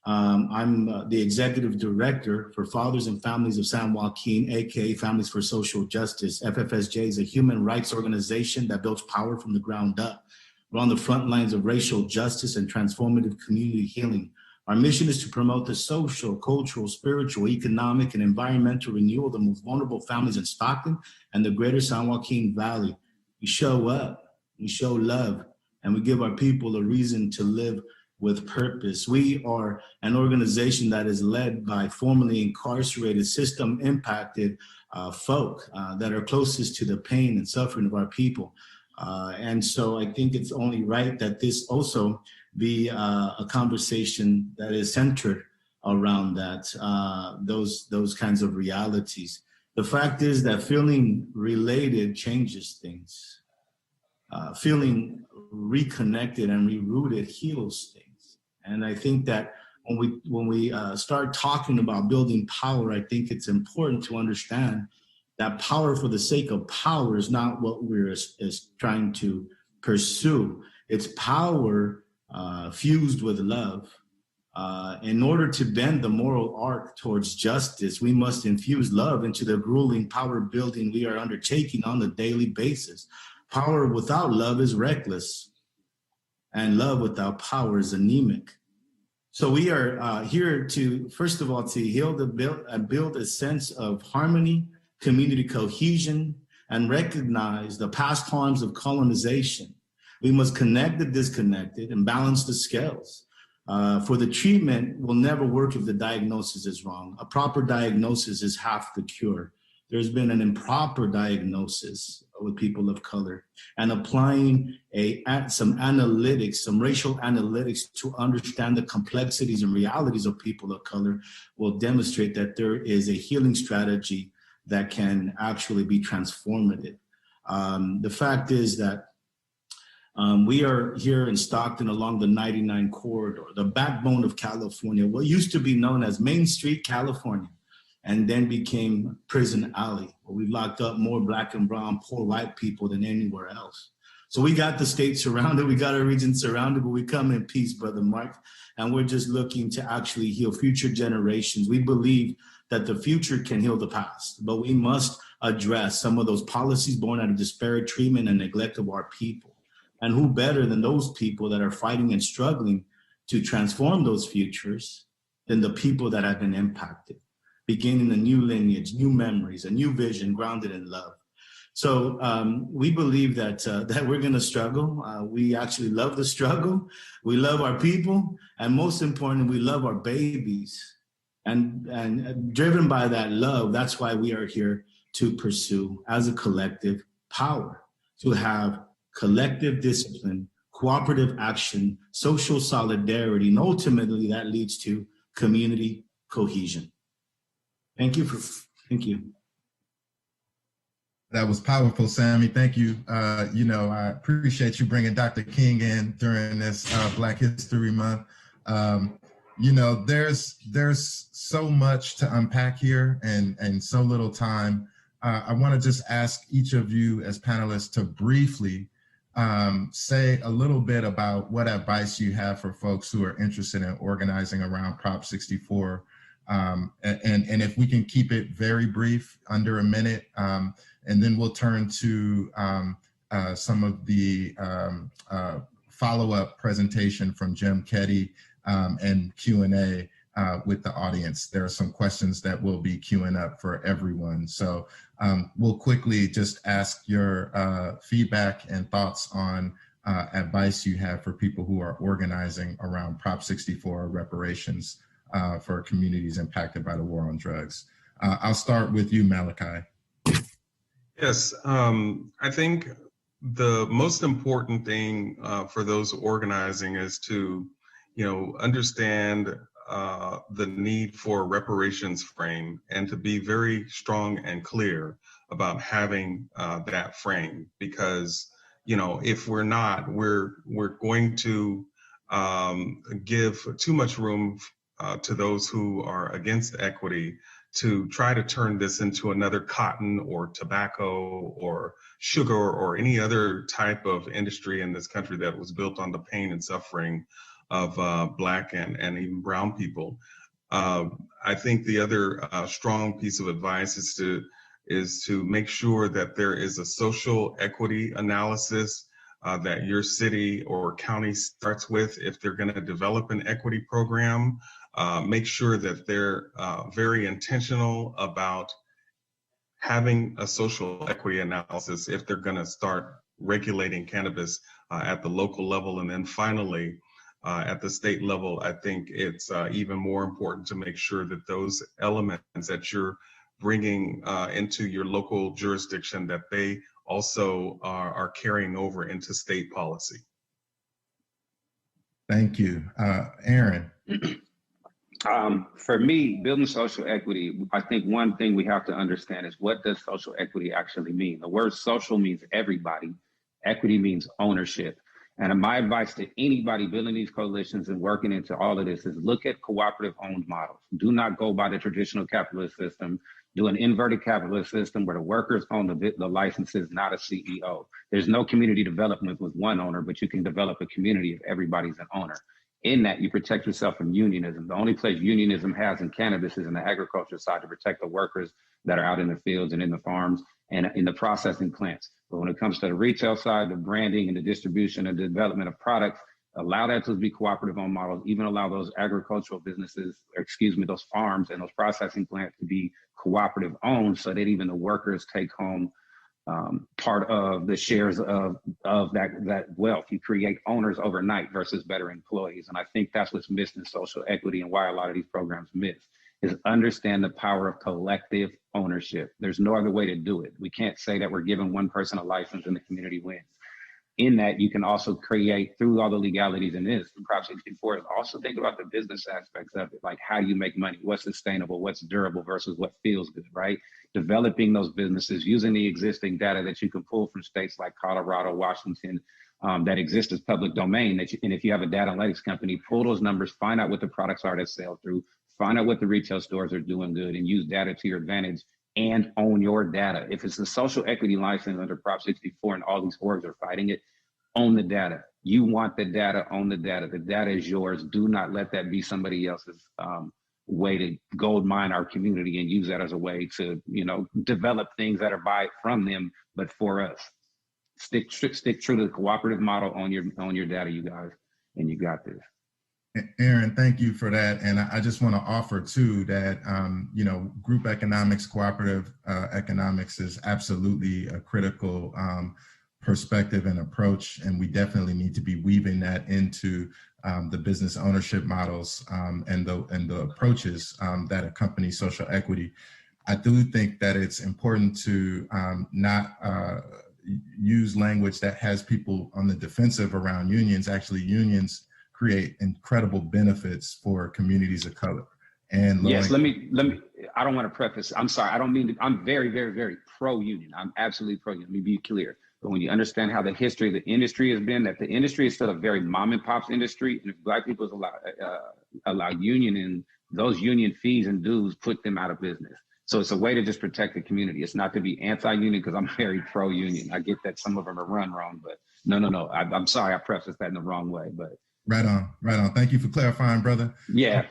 I'm the executive director for Fathers and Families of San Joaquin, aka Families for Social Justice. FFSJ is a human rights organization that builds power from the ground up. We're on the front lines of racial justice and transformative community healing. Our mission is to promote the social, cultural, spiritual, economic, and environmental renewal of the most vulnerable families in Stockton and the greater San Joaquin Valley. We show up, we show love, and we give our people a reason to live with purpose. We are an organization that is led by formerly incarcerated, system impacted folk that are closest to the pain and suffering of our people. And so I think it's only right that this also be a conversation that is centered around that, those kinds of realities. The fact is that feeling related changes things. Feeling reconnected and rerooted heals things. And I think that when we start talking about building power, I think it's important to understand that power for the sake of power is not what we're is trying to pursue. It's power fused with love. In order to bend the moral arc towards justice, we must infuse love into the grueling power building we are undertaking on a daily basis. Power without love is reckless, and love without power is anemic. So we are here to, first of all, to heal build a sense of harmony, community cohesion, and recognize the past harms of colonization. We must connect the disconnected and balance the scales. For the treatment will never work if the diagnosis is wrong. A proper diagnosis is half the cure. There's been an improper diagnosis with people of color, and applying some analytics, some racial analytics to understand the complexities and realities of people of color will demonstrate that there is a healing strategy that can actually be transformative. The fact is that we are here in Stockton along the 99 corridor, the backbone of California, what used to be known as Main Street, California, and then became Prison Alley, where we locked up more Black and brown, poor white people than anywhere else. So we got the state surrounded, we got our region surrounded, but we come in peace, Brother Mark, and we're just looking to actually heal future generations. We believe that the future can heal the past, but we must address some of those policies born out of disparate treatment and neglect of our people. And who better than those people that are fighting and struggling to transform those futures than the people that have been impacted, beginning a new lineage, new memories, a new vision grounded in love. So we believe that that we're going to struggle. We actually love the struggle. We love our people, and most importantly, we love our babies. And driven by that love, that's why we are here to pursue, as a collective, power, to have collective discipline, cooperative action, social solidarity, and ultimately that leads to community cohesion. Thank you. That was powerful, Sammy. Thank you. I appreciate you bringing Dr. King in during this Black History Month. There's so much to unpack here and so little time. I want to just ask each of you as panelists to briefly say a little bit about what advice you have for folks who are interested in organizing around Prop 64. And if we can keep it very brief, under a minute, and then we'll turn to some of the follow-up presentation from Jim Keddy and Q&A with the audience. There are some questions that will be queuing up for everyone. So we'll quickly just ask your feedback and thoughts on advice you have for people who are organizing around Prop 64 reparations for communities impacted by the war on drugs. I'll start with you, Malachi. Yes, I think the most important thing for those organizing is to, understand the need for a reparations frame and to be very strong and clear about having that frame, because, if we're not, we're going to give too much room to those who are against equity to try to turn this into another cotton or tobacco or sugar or any other type of industry in this country that was built on the pain and suffering of Black and even brown people. I think the other strong piece of advice is to make sure that there is a social equity analysis that your city or county starts with if they're going to develop an equity program. Make sure that they're very intentional about having a social equity analysis if they're going to start regulating cannabis at the local level. And then finally, at the state level, I think it's even more important to make sure that those elements that you're bringing into your local jurisdiction, that they also are carrying over into state policy. Thank you. Aaron. For me, building social equity, I think one thing we have to understand is, what does social equity actually mean? The word social means everybody. Equity means ownership. And my advice to anybody building these coalitions and working into all of this is, look at cooperative owned models. Do not go by the traditional capitalist system. Do an inverted capitalist system where the workers own the licenses, not a CEO. There's no community development with one owner, but you can develop a community if everybody's an owner. In that, you protect yourself from unionism. The only place unionism has in cannabis is in the agriculture side, to protect the workers that are out in the fields and in the farms and in the processing plants. But when it comes to the retail side, the branding and the distribution and the development of products, allow that to be cooperative owned models, even allow those agricultural businesses, those farms and those processing plants to be cooperative owned, so that even the workers take home part of the shares of that wealth. You create owners overnight versus better employees. And I think that's what's missed in social equity, and why a lot of these programs miss, is understand the power of collective ownership. There's no other way to do it. We can't say that we're giving one person a license and the community wins. In that, you can also create, through all the legalities in this, Prop 64, also think about the business aspects of it, like how you make money, what's sustainable, what's durable versus what feels good, right? Developing those businesses, using the existing data that you can pull from states like Colorado, Washington, that exist as public domain. And if you have a data analytics company, pull those numbers, find out what the products are that sell through, find out what the retail stores are doing good, and use data to your advantage and own your data. If it's a social equity license under Prop 64 and all these orgs are fighting it, own the data. You want the data, own the data. The data is yours. Do not let that be somebody else's way to gold mine our community and use that as a way to, develop things that are from them, but for us. Stick true to the cooperative model, on your data, you guys, and you got this. Aaron, thank you for that. And I just want to offer too that, group economics, cooperative economics is absolutely a critical perspective and approach. And we definitely need to be weaving that into the business ownership models and the approaches that accompany social equity. I do think that it's important to not use language that has people on the defensive around unions. Actually, unions create incredible benefits for communities of color. and low Yes, income. let me, I don't want to preface, I'm sorry, I don't mean to, I'm very, very, very pro-union. I'm absolutely pro-union, let me be clear. But when you understand how the history of the industry has been, that the industry is still a very mom and pops industry, and if Black people allow union, and those union fees and dues put them out of business. So it's a way to just protect the community. It's not to be anti-union, because I'm very pro-union. I get that some of them are run wrong, but no. I'm sorry I prefaced that in the wrong way, but. Right on, right on. Thank you for clarifying, brother. Yeah.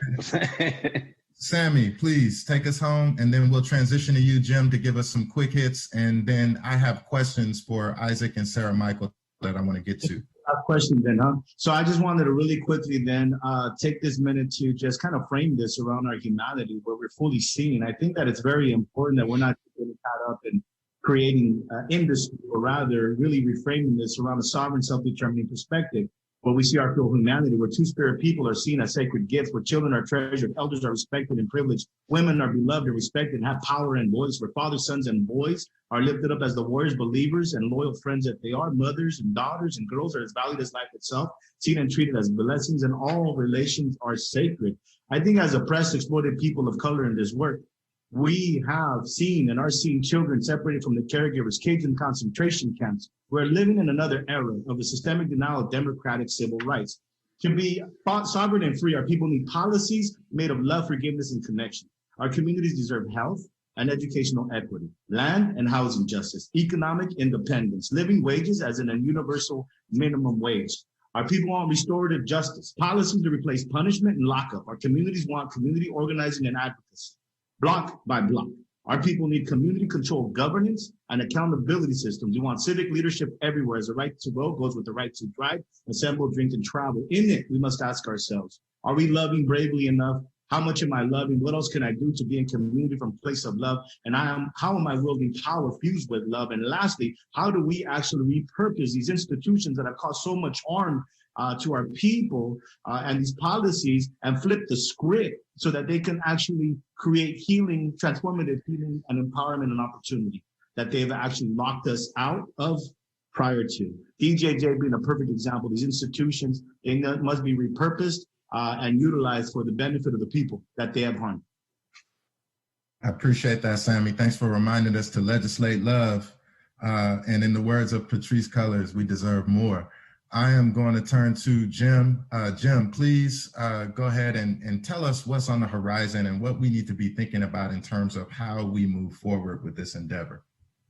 Sammy, please take us home, and then we'll transition to you, Jim, to give us some quick hits. And then I have questions for Isaac and Sarah Michael that I want to get to. Question then, huh? So I just wanted to really quickly then take this minute to just kind of frame this around our humanity, where we're fully seen. I think that it's very important that we're not getting caught up in creating industry, or rather really reframing this around a sovereign, self-determining perspective, where we see our full humanity, where two-spirit people are seen as sacred gifts, where children are treasured, elders are respected and privileged, women are beloved and respected and have power and voice, where fathers, sons, and boys are lifted up as the warriors, believers, and loyal friends that they are. Mothers and daughters and girls are as valued as life itself, seen and treated as blessings, and all relations are sacred. I think as oppressed, exploited people of color in this work, we have seen and are seeing children separated from the caregivers, caged in concentration camps. We're living in another era of a systemic denial of democratic civil rights. To be sovereign and free, our people need policies made of love, forgiveness, and connection. Our communities deserve health and educational equity, land and housing justice, economic independence, living wages as in a universal minimum wage. Our people want restorative justice, policies to replace punishment and lockup. Our communities want community organizing and advocacy, block by block. Our people need community-controlled governance and accountability systems. We want civic leadership everywhere, as the right to vote goes with the right to drive, assemble, drink, and travel. In it, we must ask ourselves, are we loving bravely enough? How much am I loving? What else can I do to be in community from a place of love? And how am I wielding power fused with love? And lastly, how do we actually repurpose these institutions that have caused so much harm to our people and these policies, and flip the script so that they can actually create healing, transformative healing and empowerment and opportunity that they've actually locked us out of prior to. DJJ being a perfect example. These institutions, they must be repurposed and utilized for the benefit of the people that they have harmed. I appreciate that, Sammy. Thanks for reminding us to legislate love. And in the words of Patrisse Cullors, we deserve more. I am going to turn to Jim. Jim, please go ahead and tell us what's on the horizon and what we need to be thinking about in terms of how we move forward with this endeavor.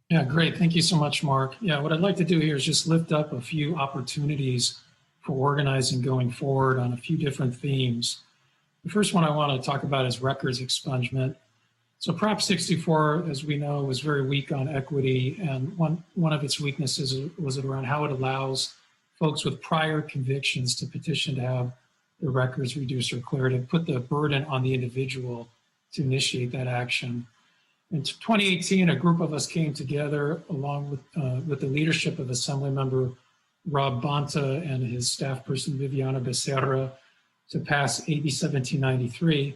Yeah, great. Thank you so much, Mark. Yeah, what I'd like to do here is just lift up a few opportunities for organizing going forward on a few different themes. The first one I want to talk about is records expungement. So Prop 64, as we know, was very weak on equity, and one of its weaknesses was around how it allows folks with prior convictions to petition to have their records reduced or cleared, and put the burden on the individual to initiate that action. In 2018, a group of us came together along with the leadership of Assemblymember Rob Bonta and his staff person Viviana Becerra to pass AB 1793.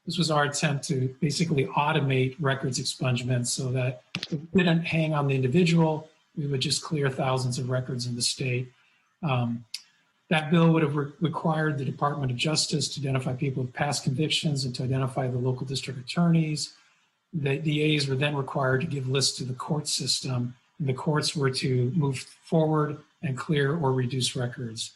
This was our attempt to basically automate records expungement so that it didn't hang on the individual. We would just clear thousands of records in the state. That bill would have required the Department of Justice to identify people with past convictions and to identify the local district attorneys. The DAs were then required to give lists to the court system, and the courts were to move forward and clear or reduce records.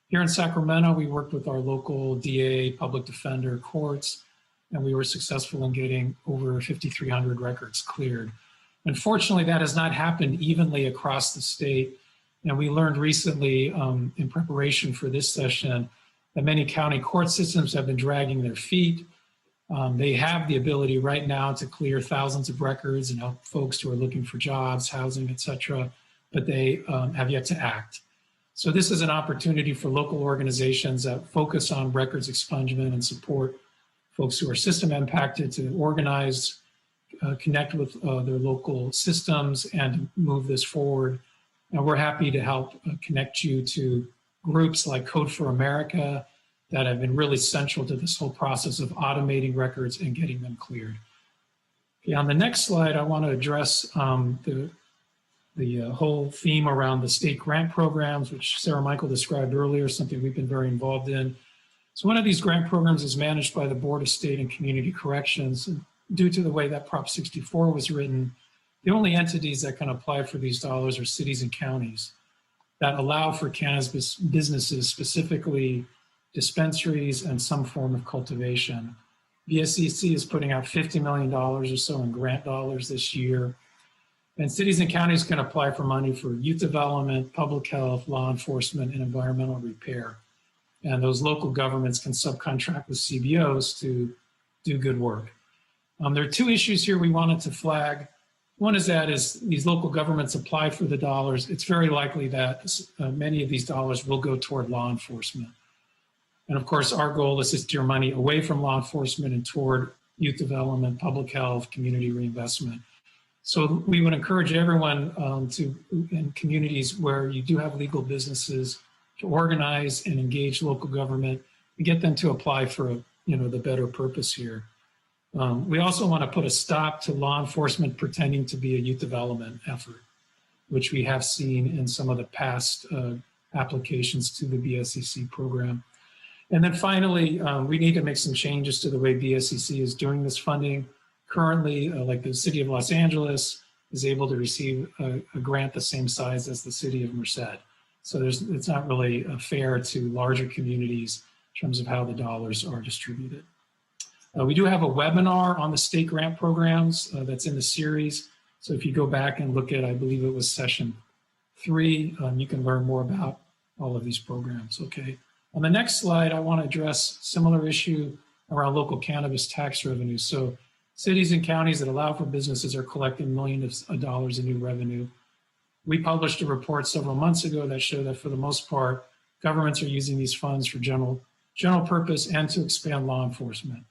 Here in Sacramento, we worked with our local DA, public defender, courts, and we were successful in getting over 5,300 records cleared. Unfortunately, that has not happened evenly across the state. And we learned recently in preparation for this session that many county court systems have been dragging their feet. They have the ability right now to clear thousands of records and help folks who are looking for jobs, housing, et cetera, but they have yet to act. So this is an opportunity for local organizations that focus on records expungement and support folks who are system impacted to organize, connect with their local systems and move this forward. And we're happy to help connect you to groups like Code for America that have been really central to this whole process of automating records and getting them cleared. Okay, on the next slide, I want to address the whole theme around the state grant programs, which Sarah Michael described earlier, something we've been very involved in. So one of these grant programs is managed by the Board of State and Community Corrections. And due to the way that Prop 64 was written, the only entities that can apply for these dollars are cities and counties that allow for cannabis businesses, specifically dispensaries and some form of cultivation. BSCC is putting out $50 million or so in grant dollars this year. And cities and counties can apply for money for youth development, public health, law enforcement, and environmental repair. And those local governments can subcontract with CBOs to do good work. There are two issues here we wanted to flag. One is that as these local governments apply for the dollars, it's very likely that many of these dollars will go toward law enforcement. And of course, our goal is to steer money away from law enforcement and toward youth development, public health, community reinvestment. So we would encourage everyone in communities where you do have legal businesses to organize and engage local government and get them to apply for the better purpose here. We also want to put a stop to law enforcement pretending to be a youth development effort, which we have seen in some of the past applications to the BSCC program. And then finally, we need to make some changes to the way BSCC is doing this funding. Currently, like the city of Los Angeles is able to receive a grant the same size as the city of Merced. So it's not really fair to larger communities in terms of how the dollars are distributed. We do have a webinar on the state grant programs that's in the series. So if you go back and look at, I believe it was session 3, you can learn more about all of these programs, okay? On the next slide, I want to address similar issue around local cannabis tax revenue. So cities and counties that allow for businesses are collecting millions of dollars in new revenue. We published a report several months ago that showed that for the most part, governments are using these funds for general purpose and to expand law enforcement.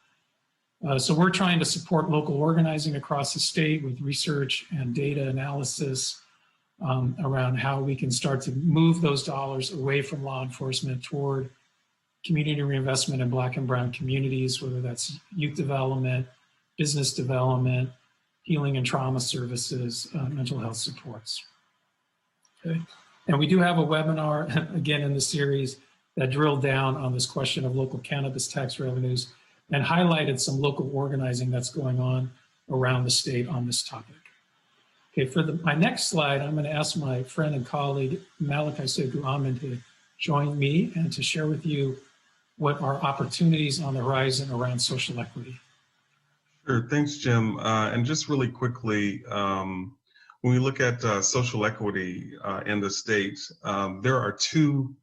So we're trying to support local organizing across the state with research and data analysis around how we can start to move those dollars away from law enforcement toward community reinvestment in Black and brown communities, whether that's youth development, business development, healing and trauma services, mental health supports. Okay. And we do have a webinar, again, in the series that drilled down on this question of local cannabis tax revenues and highlighted some local organizing that's going on around the state on this topic. Okay, for my next slide, I'm going to ask my friend and colleague, Malachi Sekou Ahmed, to join me and to share with you what are opportunities on the horizon around social equity. Sure, thanks, Jim. And just really quickly, when we look at social equity in the state, there are two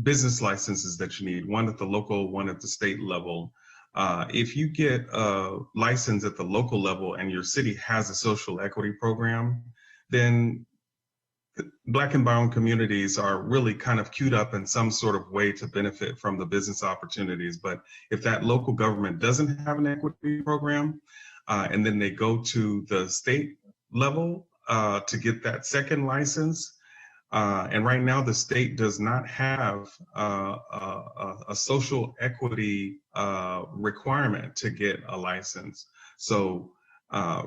business licenses that you need, one at the local, one at the state level. If you get a license at the local level and your city has a social equity program, then Black and brown communities are really kind of queued up in some sort of way to benefit from the business opportunities. But if that local government doesn't have an equity program, and then they go to the state level to get that second license, and right now the state does not have a social equity requirement to get a license. So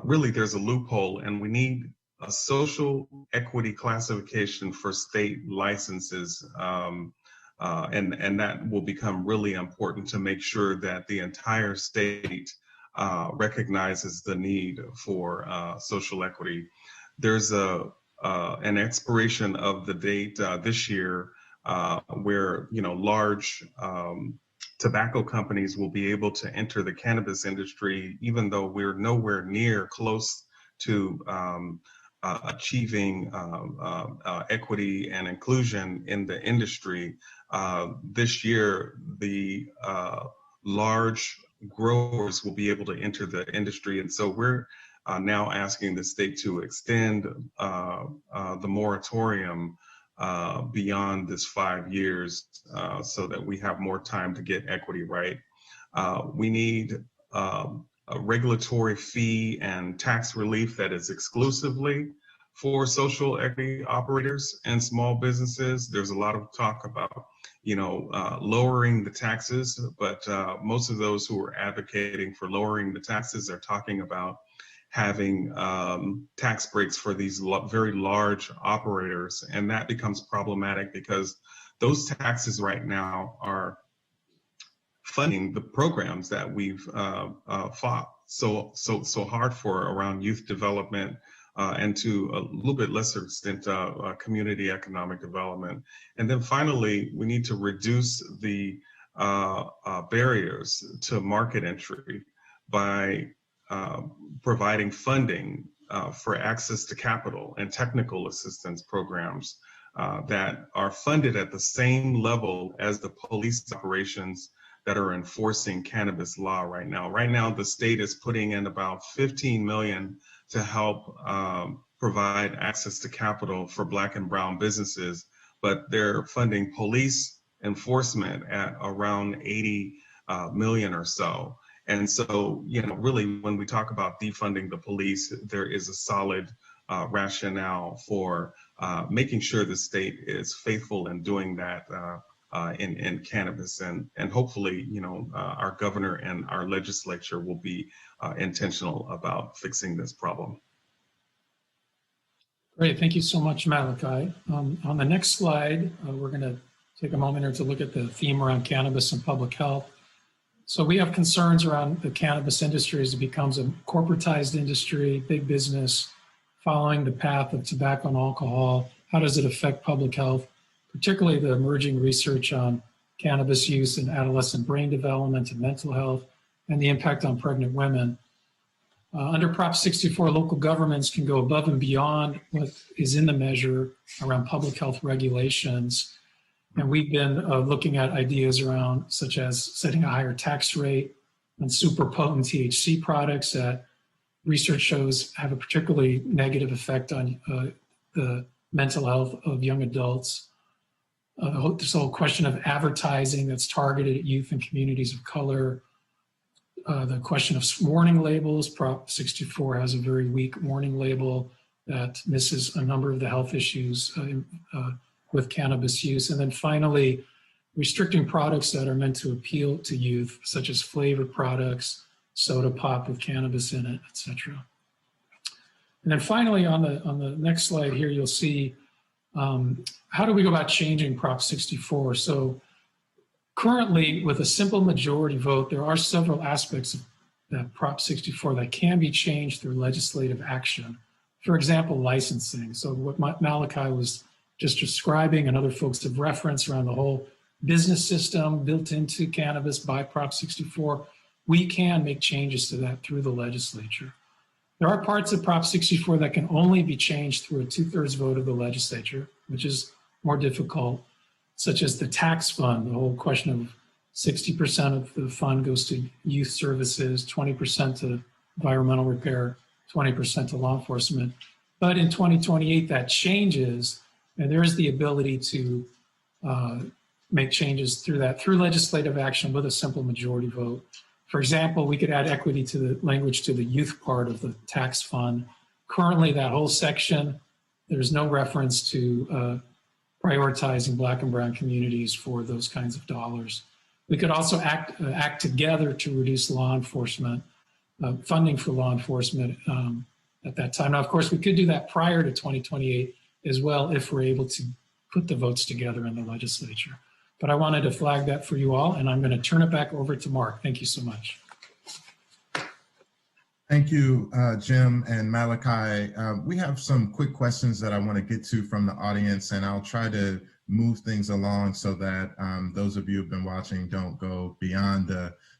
really there's a loophole, and we need a social equity classification for state licenses. And that will become really important to make sure that the entire state recognizes the need for social equity. There's an expiration of the date this year where large tobacco companies will be able to enter the cannabis industry, even though we're nowhere near close to achieving equity and inclusion in the industry. This year, the large growers will be able to enter the industry, and so we're now asking the state to extend the moratorium beyond this 5 years so that we have more time to get equity right. We need a regulatory fee and tax relief that is exclusively for social equity operators and small businesses. There's a lot of talk about, lowering the taxes, but most of those who are advocating for lowering the taxes are talking about having tax breaks for these very large operators. And that becomes problematic because those taxes right now are funding the programs that we've fought so hard for around youth development, and to a little bit lesser extent, community economic development. And then finally, we need to reduce the barriers to market entry by providing funding for access to capital and technical assistance programs that are funded at the same level as the police operations that are enforcing cannabis law right now. Right now, the state is putting in about $15 million to help provide access to capital for Black and brown businesses, but they're funding police enforcement at around 80 million or so. And so, really, when we talk about defunding the police, there is a solid rationale for making sure the state is faithful in doing that in cannabis, and hopefully, our governor and our legislature will be intentional about fixing this problem. Great, thank you so much, Malachi. On the next slide, we're going to take a moment here to look at the theme around cannabis and public health. So we have concerns around the cannabis industry as it becomes a corporatized industry, big business, following the path of tobacco and alcohol. How does it affect public health, particularly the emerging research on cannabis use in adolescent brain development and mental health, and the impact on pregnant women? Under Prop 64, local governments can go above and beyond what is in the measure around public health regulations. And we've been looking at ideas around, such as setting a higher tax rate on super potent THC products that research shows have a particularly negative effect on the mental health of young adults. This whole question of advertising that's targeted at youth and communities of color. The question of warning labels. Prop 64 has a very weak warning label that misses a number of the health issues with cannabis use. And then finally, restricting products that are meant to appeal to youth, such as flavored products, soda pop with cannabis in it, etc. And then finally, on the next slide here, you'll see how do we go about changing Prop 64? So currently, with a simple majority vote, there are several aspects of that Prop 64 that can be changed through legislative action. For example, licensing. So what Malachi was just describing and other folks have referenced around the whole business system built into cannabis by Prop 64, we can make changes to that through the legislature. There are parts of Prop 64 that can only be changed through a 2/3 vote of the legislature, which is more difficult, such as the tax fund. The whole question of 60% of the fund goes to youth services, 20% to environmental repair, 20% to law enforcement. But in 2028, that changes, and there is the ability to make changes through legislative action with a simple majority vote. For example, we could add equity to the language to the youth part of the tax fund. Currently, that whole section, there's no reference to prioritizing Black and brown communities for those kinds of dollars. We could also act together to reduce law enforcement, funding for law enforcement at that time. Now, of course, we could do that prior to 2028 as well if we're able to put the votes together in the legislature. But I wanted to flag that for you all, and I'm going to turn it back over to Mark. Thank you so much. Thank you, Jim and Malachi. We have some quick questions that I want to get to from the audience, and I'll try to move things along so that those of you who've been watching don't go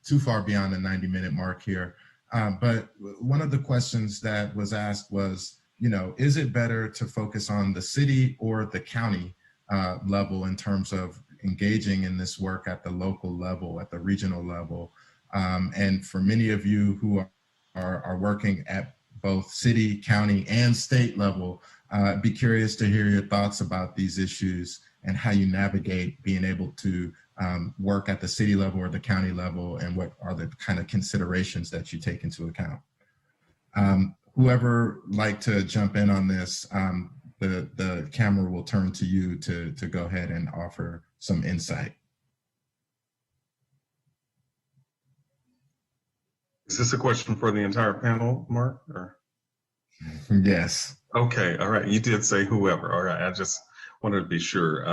too far beyond the 90-minute mark here. But one of the questions that was asked was, is it better to focus on the city or the county level in terms of engaging in this work at the local level, at the regional level? And for many of you who are working at both city, county, and state level, be curious to hear your thoughts about these issues and how you navigate being able to work at the city level or the county level, and what are the kind of considerations that you take into account. Whoever like to jump in on this, the camera will turn to you to go ahead and offer some insight. Is this a question for the entire panel, Mark? Or? Yes. Okay, all right. You did say whoever. All right, I just wanted to be sure.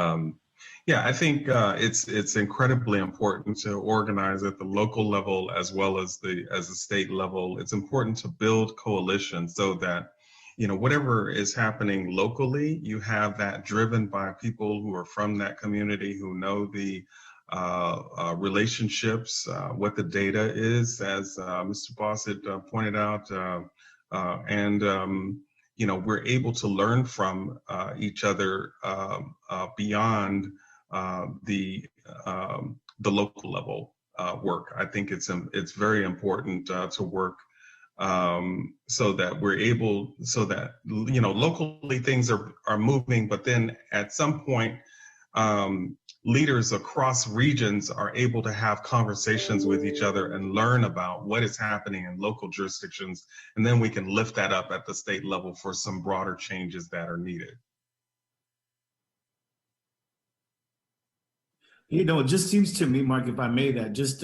Yeah, I think it's incredibly important to organize at the local level as well as the state level. It's important to build coalitions so that, you know, whatever is happening locally, you have that driven by people who are from that community, who know the relationships, what the data is, as Mr. Bossett pointed out, and you know, we're able to learn from each other beyond the local level work. I think it's very important to work so that we're able, so that, you know, locally things are moving, but then at some point, leaders across regions are able to have conversations with each other and learn about what is happening in local jurisdictions, and then we can lift that up at the state level for some broader changes that are needed. You know, it just seems to me, Mark, if I may, that just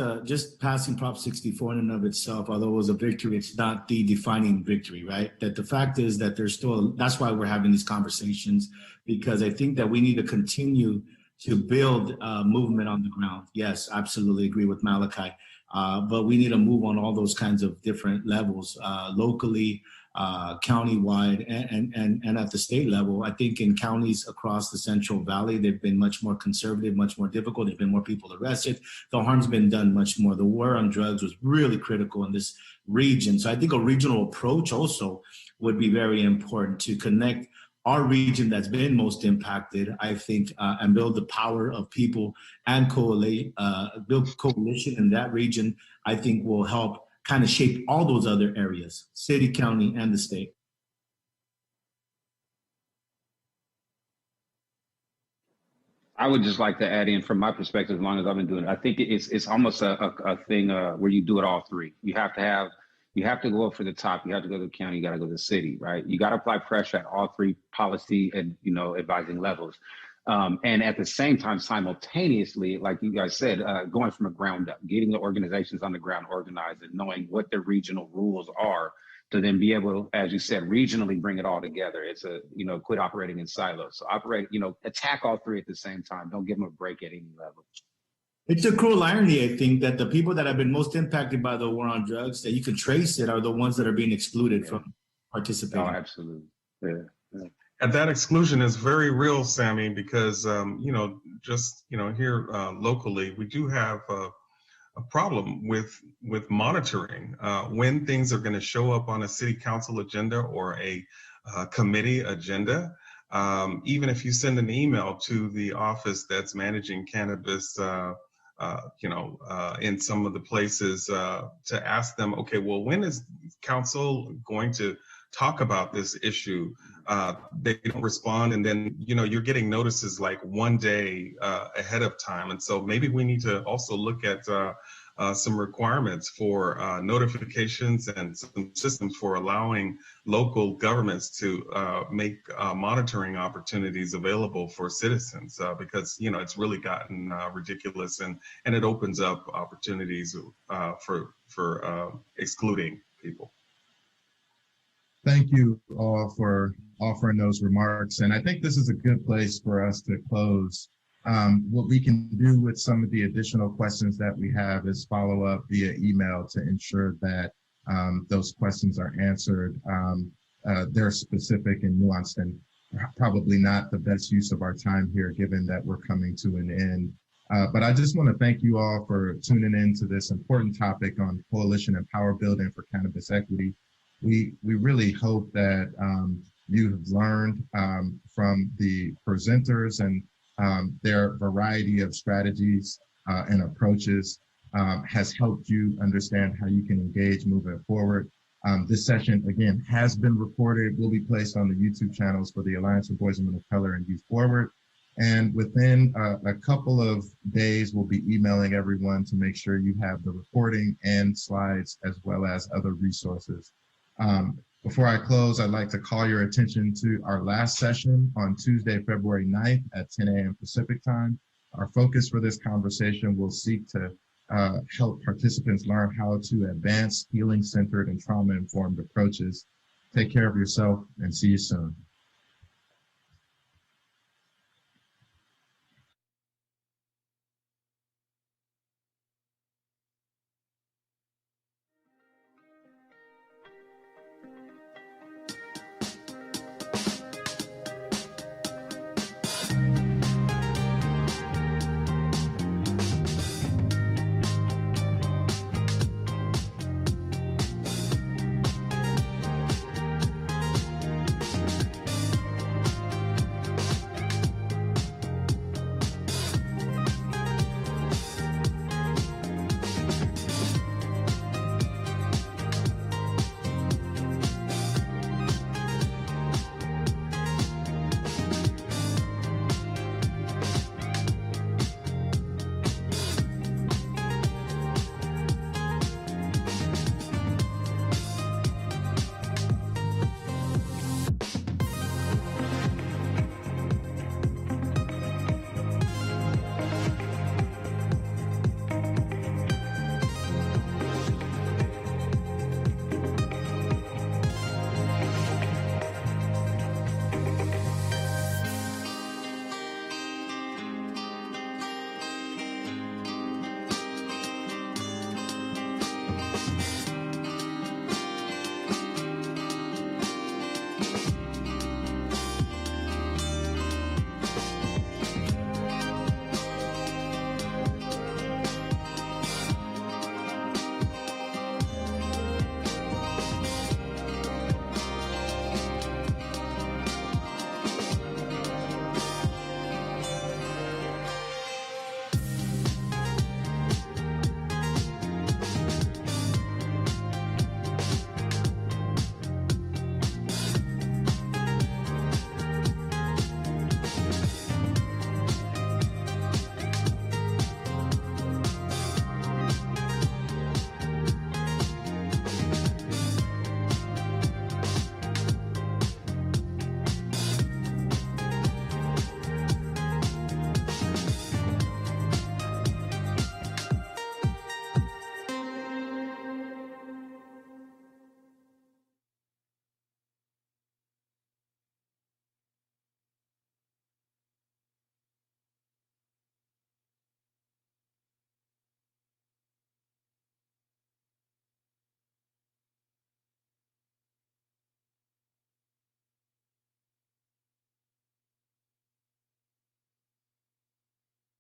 passing Prop 64 in and of itself, although it was a victory, it's not the defining victory, right? That the fact is that there's still, that's why we're having these conversations, because I think that we need to continue to build movement on the ground. Yes, absolutely agree with Malachi. But we need to move on all those kinds of different levels, locally, countywide, and at the state level. I think in counties across the Central Valley, they've been much more conservative, much more difficult. There've been more people arrested. The harm's been done much more. The war on drugs was really critical in this region. So I think a regional approach also would be very important to connect our region that's been most impacted, I think, and build the power of people and build coalition in that region, I think will help kind of shape all those other areas, city, county, and the state. I would just like to add in from my perspective, as long as I've been doing it, I think it's almost a thing where you do it all three. You have to go up for the top. You have to go to the county. You got to go to the city, right? You got to apply pressure at all three policy and, you know, advising levels. And at the same time, simultaneously, like you guys said, going from the ground up, getting the organizations on the ground organized and knowing what their regional rules are to then be able, as you said, regionally bring it all together. It's quit operating in silos. So attack all three at the same time. Don't give them a break at any level. It's a cruel irony, I think, that the people that have been most impacted by the war on drugs, that you can trace it, are the ones that are being excluded from participating. Oh, absolutely. Yeah. And that exclusion is very real, Sammy, because, here locally, we do have a problem with monitoring when things are going to show up on a city council agenda or a committee agenda. Even if you send an email to the office that's managing cannabis, in some of the places to ask them, okay, well, when is council going to talk about this issue? They don't respond, and then you're getting notices like one day ahead of time. And so maybe we need to also look at some requirements for notifications and some systems for allowing local governments to make monitoring opportunities available for citizens, because it's really gotten ridiculous, and it opens up opportunities for excluding people. Thank you all for offering those remarks. And I think this is a good place for us to close. What we can do with some of the additional questions that we have is follow up via email to ensure that those questions are answered. They're specific and nuanced, and probably not the best use of our time here, given that we're coming to an end. But I just want to thank you all for tuning in to this important topic on coalition and power building for cannabis equity. We really hope that you have learned from the presenters and their variety of strategies and approaches has helped you understand how you can engage moving forward. This session, again, has been recorded, will be placed on the YouTube channels for the Alliance for Boys and Men of Color and Youth Forward. And within a couple of days, we'll be emailing everyone to make sure you have the recording and slides as well as other resources. Before I close, I'd like to call your attention to our last session on Tuesday, February 9th at 10 a.m. Pacific time. Our focus for this conversation will seek to help participants learn how to advance healing-centered and trauma-informed approaches. Take care of yourself and see you soon.